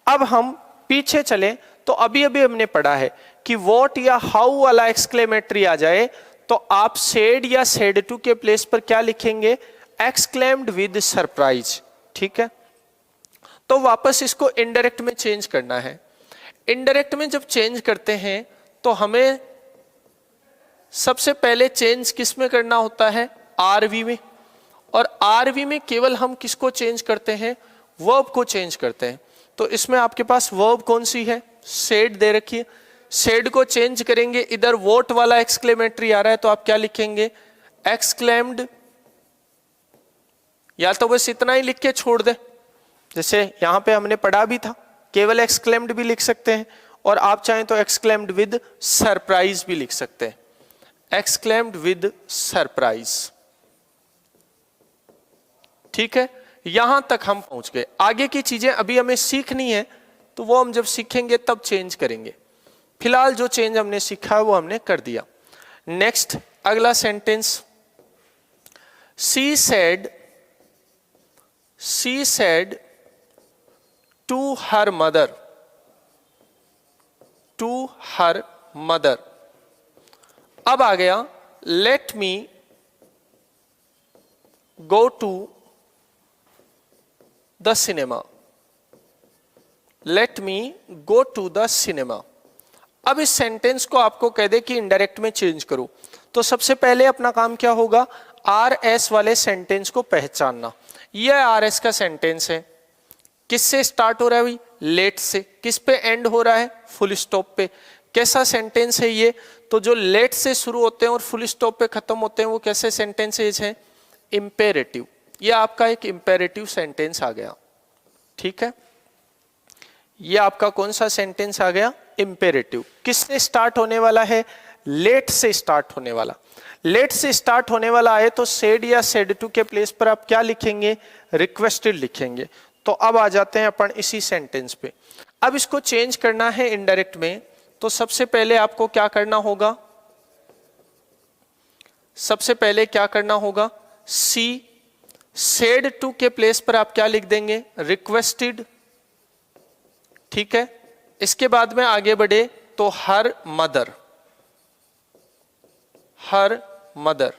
अब हम पीछे चले तो अभी अभी हमने पढ़ा है कि वॉट या हाउ वाला एक्सक्लेमेटरी आ जाए तो आप सेड या सेड टू के प्लेस पर क्या लिखेंगे? Exclaimed with surprise. ठीक है, तो वापस इसको इनडायरेक्ट में चेंज करना है। इनडायरेक्ट में जब चेंज करते हैं तो हमें सबसे पहले चेंज किस में करना होता है? आरवी में। और आरवी में केवल हम किसको चेंज करते हैं? वर्ब को चेंज करते हैं। तो इसमें आपके पास वर्ब कौन सी है? सेड दे रखी है। सेड को चेंज करेंगे, इधर वोट वाला एक्सक्लेमेटरी आ रहा है तो आप क्या लिखेंगे? एक्सक्लेम्ड। या तो बस इतना ही लिख के छोड़ दे, जैसे यहां पे हमने पढ़ा भी था, केवल एक्सक्लेम्ड भी लिख सकते हैं और आप चाहें तो एक्सक्लेम्ड विद सरप्राइज भी लिख सकते हैं। Exclaimed with surprise. ठीक है, यहां तक हम पहुंच गए। आगे की चीजें अभी हमें सीखनी है तो वो हम जब सीखेंगे तब चेंज करेंगे। फिलहाल जो चेंज हमने सीखा है वो हमने कर दिया। नेक्स्ट अगला sentence, she said to her mother. To her mother. अब आ गया let me go to the cinema. Let me go to the cinema. अब इस सेंटेंस को आपको कह दे कि इनडायरेक्ट में चेंज करो, तो सबसे पहले अपना काम क्या होगा, आर एस वाले सेंटेंस को पहचानना। यह आर एस का सेंटेंस है, किससे स्टार्ट हो रहा है भाई, लेट से। किस पे एंड हो रहा है, फुल स्टॉप पे। कैसा सेंटेंस है ये, तो जो लेट से शुरू होते हैं और फुल स्टॉप पे खत्म होते हैं वो कैसे सेंटेंसेज हैं, इंपेरेटिव। ये आपका एक इंपेरेटिव सेंटेंस आ गया, ठीक है। ये आपका कौन सा सेंटेंस आ गया, इंपेरेटिव। किससे स्टार्ट होने वाला है, लेट से स्टार्ट होने वाला। लेट से स्टार्ट होने वाला आए तो सेड या सेड टू के प्लेस पर आप क्या लिखेंगे, रिक्वेस्टेड लिखेंगे। तो अब आ जाते हैं अपन इसी सेंटेंस पे। अब इसको चेंज करना है इनडायरेक्ट में, तो सबसे पहले आपको क्या करना होगा, सबसे पहले क्या करना होगा, सी सेड टू के प्लेस पर आप क्या लिख देंगे, रिक्वेस्टेड, ठीक है। इसके बाद में आगे बढ़े तो हर मदर, हर मदर।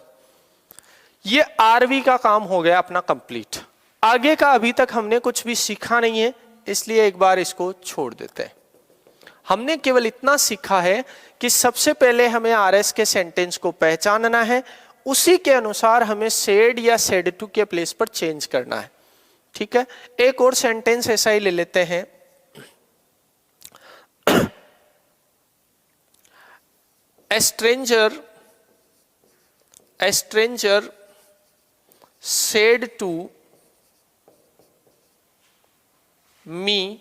ये आरवी का काम हो गया अपना कंप्लीट। आगे का अभी तक हमने कुछ भी सीखा नहीं है, इसलिए एक बार इसको छोड़ देते हैं। हमने केवल इतना सीखा है कि सबसे पहले हमें आरएस के सेंटेंस को पहचानना है, उसी के अनुसार हमें सेड या सेड टू के प्लेस पर चेंज करना है, ठीक है। एक और सेंटेंस ऐसा ही ले लेते हैं। A stranger said to me,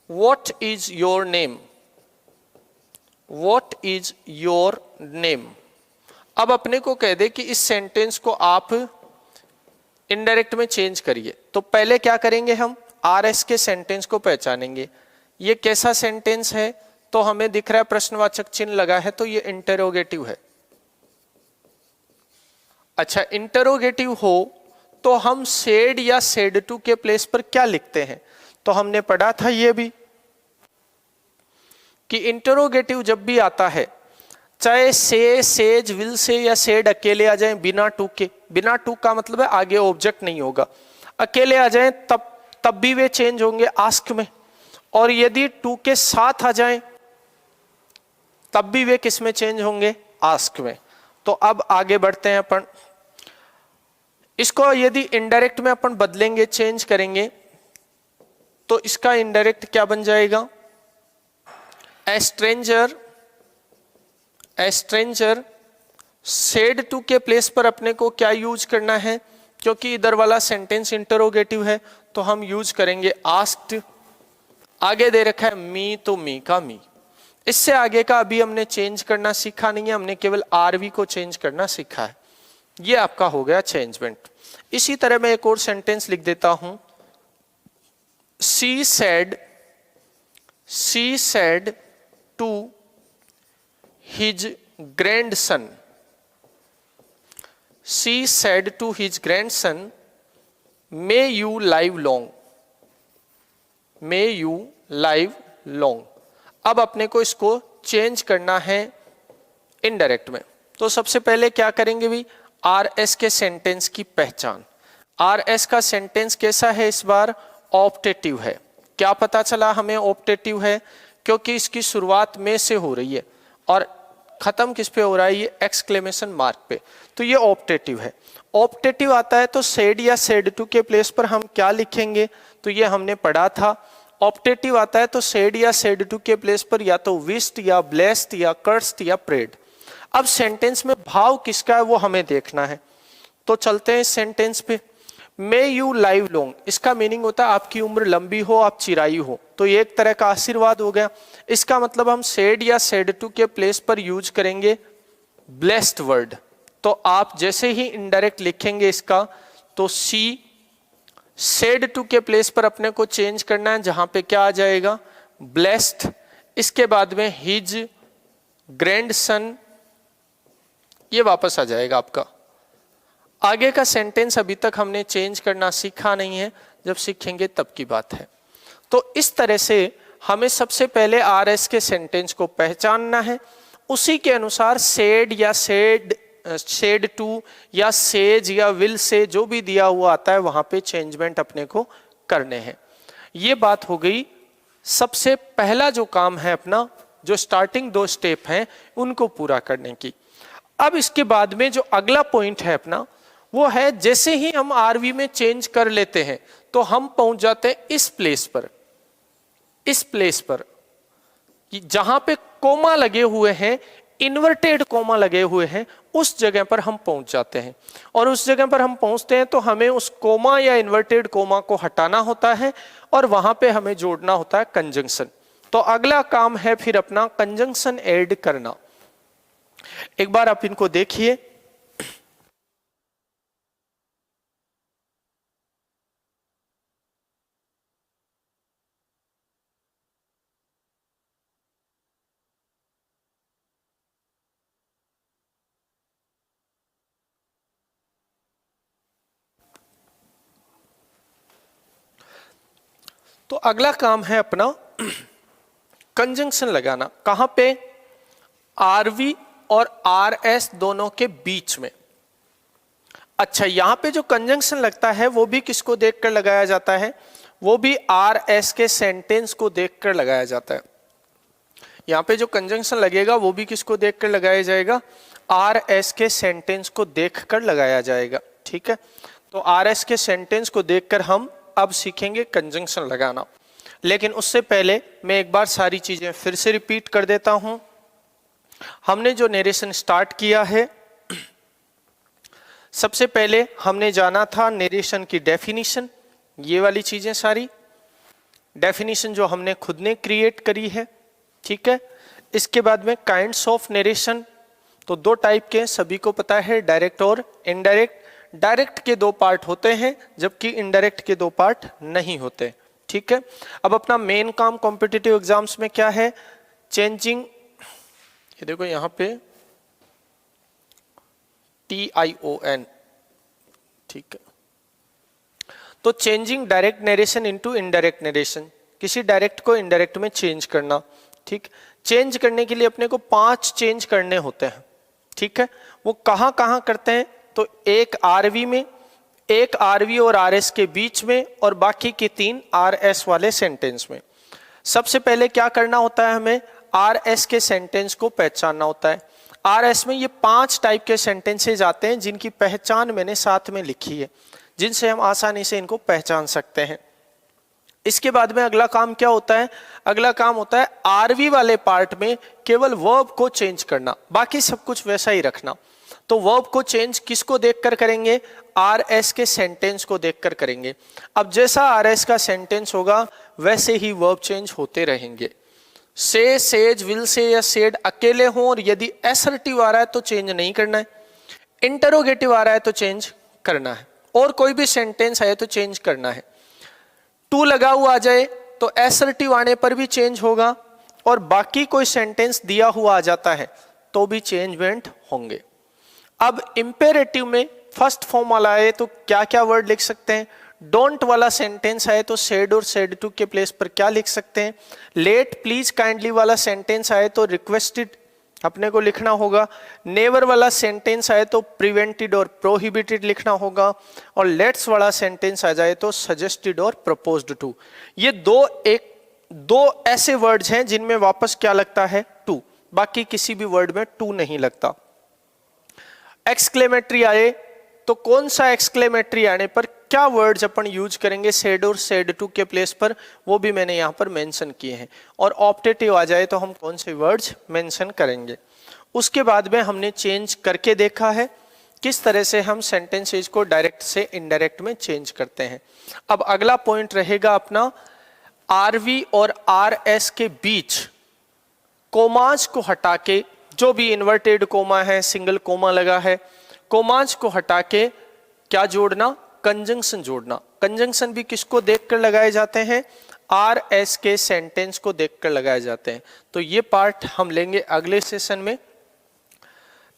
what is your name? What is your name? अब अपने को कह दे कि इस सेंटेंस को आप इनडायरेक्ट में चेंज करिए, तो पहले क्या करेंगे, हम आर एस के सेंटेंस को पहचानेंगे। ये कैसा सेंटेंस है, तो हमें दिख रहा है प्रश्नवाचक चिन्ह लगा है, तो ये इंटरोगेटिव है। अच्छा, इंटरोगेटिव हो तो हम सेड या सेड टू के प्लेस पर क्या लिखते हैं, तो हमने पढ़ा था ये भी कि इंटरोगेटिव जब भी आता है, चाहे से, सेज, विल से या सेड अकेले आ जाएं बिना टू के। बिना टू का मतलब है आगे ऑब्जेक्ट नहीं होगा। अकेले आ जाएं तब भी वे चेंज होंगे आस्क में, और यदि टू के साथ आ जाएं तब भी वे किस में चेंज होंगे, आस्क में। तो अब आगे बढ़ते हैं अपन। इसको यदि इनडायरेक्ट में अपन बदलेंगे, चेंज करेंगे, तो इसका इनडायरेक्ट क्या बन जाएगा, ए स्ट्रेंजर सेड टू के प्लेस पर अपने को क्या यूज करना है, क्योंकि इधर वाला सेंटेंस इंटरोगेटिव है तो हम यूज करेंगे आस्क्ड। आगे दे रखा है मी, तो मी का मी। इससे आगे का अभी हमने चेंज करना सीखा नहीं है, हमने केवल आरवी को चेंज करना सीखा है। ये आपका हो गया चेंजमेंट। इसी तरह मैं एक और सेंटेंस लिख देता हूं, she said to his grandson. She said to his grandson, may you live long, may you live long. अब अपने को इसको चेंज करना है इनडायरेक्ट में, तो सबसे पहले क्या करेंगे भी, आर एस के सेंटेंस की पहचान। आर एस का सेंटेंस कैसा है, इस बार ऑप्टेटिव है। क्या पता चला हमें ऑप्टेटिव है, क्योंकि इसकी शुरुआत में से हो रही है और खत्म किस पे हो रहा है, ये एक्सक्लेमेशन मार्क पे, तो ये ऑप्टेटिव है। ऑप्टेटिव आता है तो सेड या सेड टू के प्लेस पर हम क्या लिखेंगे, तो ये हमने पढ़ा था। ऑप्टेटिव आता है तो सेड या सेड टू के प्लेस पर या तो विश्ड या ब्लेस्ड या कर्स्ड या प्रेड। अब सेंटेंस में भाव किसका है वो हमें देखना है, तो चलते हैं इस सेंटेंस पे। मे यू लाइव लॉन्ग, इसका मीनिंग होता है आपकी उम्र लंबी हो, आप चिरायु हो, तो ये एक तरह का आशीर्वाद हो गया। इसका मतलब हम सेड या सेड टू के प्लेस पर यूज करेंगे ब्लेस्ड वर्ड। तो आप जैसे ही इनडायरेक्ट लिखेंगे इसका, तो सी सेड टू के प्लेस पर अपने को चेंज करना है, जहां पे क्या आ जाएगा, ब्लेस्ड। इसके बाद में हिज ग्रैंडसन, ये वापस आ जाएगा आपका। आगे का सेंटेंस अभी तक हमने चेंज करना सीखा नहीं है, जब सीखेंगे तब की बात है। तो इस तरह से हमें सबसे पहले आर एस के सेंटेंस को पहचानना है, उसी के अनुसार सेड या सेड टू या सेज या विल से जो भी दिया हुआ आता है वहां पे चेंजमेंट अपने को करने हैं। ये बात हो गई सबसे पहला जो काम है अपना, जो स्टार्टिंग 2 स्टेप हैं उनको पूरा करने की। अब इसके बाद में जो अगला पॉइंट है अपना वो है, जैसे ही हम आरवी में चेंज कर लेते हैं तो हम पहुंच जाते हैं इस प्लेस पर जहां पे कोमा लगे हुए हैं, इन्वर्टेड कोमा लगे हुए हैं, उस जगह पर हम पहुंच जाते हैं। और उस जगह पर हम पहुंचते हैं तो हमें उस कोमा या इन्वर्टेड कोमा को हटाना होता है और वहां पे हमें जोड़ना होता है कंजंक्शन। तो अगला काम है फिर अपना कंजंक्शन ऐड करना। एक बार आप इनको देखिए, तो अगला काम है अपना कंजंक्शन लगाना। कहां पे? आरवी और आर एस दोनों के बीच में। अच्छा, यहां पे जो कंजंक्शन लगता है वो भी किसको देखकर लगाया जाता है? वो भी आर एस के सेंटेंस को देखकर लगाया जाता है। यहां पे जो कंजंक्शन लगेगा वो भी किसको देखकर लगाया जाएगा? आर एस के सेंटेंस को देखकर लगाया जाएगा। ठीक है, तो आर एस के सेंटेंस को देखकर हम अब सीखेंगे कंजंक्शन लगाना। लेकिन उससे पहले मैं एक बार सारी चीजें फिर से रिपीट कर देता हूं। हमने जो नरेशन स्टार्ट किया है, सबसे पहले हमने जाना था नरेशन की डेफिनेशन, ये वाली चीजें सारी डेफिनेशन जो हमने खुद ने क्रिएट करी है। ठीक है, इसके बाद में काइंड्स ऑफ नरेशन, तो 2 टाइप के सभी को पता है, डायरेक्ट और इनडायरेक्ट। डायरेक्ट के 2 पार्ट होते हैं जबकि इनडायरेक्ट के 2 पार्ट नहीं होते। ठीक है, अब अपना मेन काम कॉम्पिटिटिव एग्जाम्स में क्या है? चेंजिंग, ये देखो यहां पे TION। ठीक है, तो changing direct narration into indirect narration, किसी डायरेक्ट को इनडायरेक्ट में चेंज करना। ठीक, चेंज करने के लिए अपने को 5 चेंज करने होते हैं। ठीक है, वो कहां कहां करते हैं? तो एक आरवी में, एक आरवी और आरएस के बीच में, और बाकी के 3 आरएस वाले सेंटेंस में। सबसे पहले क्या करना होता है? हमें आरएस के सेंटेंस को पहचानना होता है। आरएस में ये 5 टाइप के सेंटेंसेज आते हैं जिनकी पहचान मैंने साथ में लिखी है, जिनसे हम आसानी से इनको पहचान सकते हैं। इसके बाद में अगला काम क्या होता है? अगला काम होता है आरवी वाले पार्ट में केवल वर्ब को चेंज करना, बाकी सब कुछ वैसा ही रखना। तो वर्ब को चेंज किसको देखकर करेंगे? आरएस के सेंटेंस को देखकर करेंगे। अब जैसा आरएस का सेंटेंस होगा वैसे ही वर्ब चेंज होते रहेंगे। से, सेज, विल से या सेड अकेले हों, और यदि असर्टिव आ रहा है तो चेंज नहीं करना है, इंटरोगेटिव आ रहा है तो चेंज करना है, और कोई भी सेंटेंस आए तो चेंज करना है। टू लगा हुआ आ जाए तो असर्टिव आने पर भी चेंज होगा, और बाकी कोई सेंटेंस दिया हुआ आ जाता है तो भी चेंजमेंट होंगे। अब इंपेरेटिव में फर्स्ट फॉर्म वाला आए तो क्या क्या वर्ड लिख सकते हैं? डोंट वाला सेंटेंस आए तो सेड और सेड टू के प्लेस पर क्या लिख सकते हैं? लेट, प्लीज, काइंडली वाला सेंटेंस आए तो रिक्वेस्टेड अपने को लिखना होगा। नेवर वाला सेंटेंस आए तो प्रिवेंटेड और प्रोहिबिटेड लिखना होगा, और लेट्स वाला सेंटेंस आ जाए तो सजेस्टेड और प्रपोज्ड टू। ये दो ऐसे वर्ड्स हैं जिनमें वापस क्या लगता है? टू। बाकी किसी भी वर्ड में टू नहीं लगता। एक्सक्लेमेटरी आए तो कौन सा एक्सक्लेमेटरी आने पर क्या वर्ड्स अपन यूज करेंगे सेड और सेड टू के प्लेस पर, वो भी मैंने यहां पर मेंशन किए हैं। और ऑप्टेटिव आ जाए तो हम कौन से वर्ड्स मेंशन करेंगे। उसके बाद में हमने चेंज करके देखा है किस तरह से हम सेंटेंसेज को डायरेक्ट से इनडायरेक्ट में चेंज करते हैं। अब अगला पॉइंट रहेगा अपना आरवी और आरएस के बीच कोमाज को हटा के, जो भी इन्वर्टेड कोमा है, सिंगल कोमा लगा है, कोमाज को हटा के क्या जोड़ना? कंजंक्शन जोड़ना। कंजंक्शन भी किसको देखकर लगाए जाते हैं? आर एस के सेंटेंस को देखकर लगाए जाते हैं। तो ये पार्ट हम लेंगे अगले सेशन में।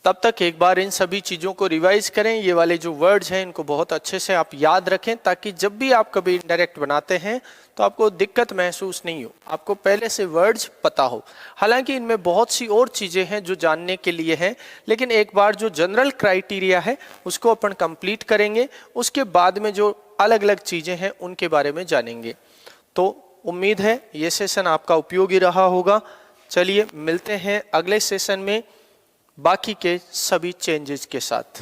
तब तक एक बार इन सभी चीज़ों को रिवाइज करें। ये वाले जो वर्ड्स हैं इनको बहुत अच्छे से आप याद रखें, ताकि जब भी आप कभी इनडायरेक्ट बनाते हैं तो आपको दिक्कत महसूस नहीं हो, आपको पहले से वर्ड्स पता हो। हालांकि इनमें बहुत सी और चीज़ें हैं जो जानने के लिए हैं, लेकिन एक बार जो जनरल क्राइटेरिया है उसको अपन कंप्लीट करेंगे, उसके बाद में जो अलग अलग चीज़ें हैं उनके बारे में जानेंगे। तो उम्मीद है ये सेशन आपका उपयोगी रहा होगा। चलिए मिलते हैं अगले सेशन में बाकी के सभी चेंजेस के साथ।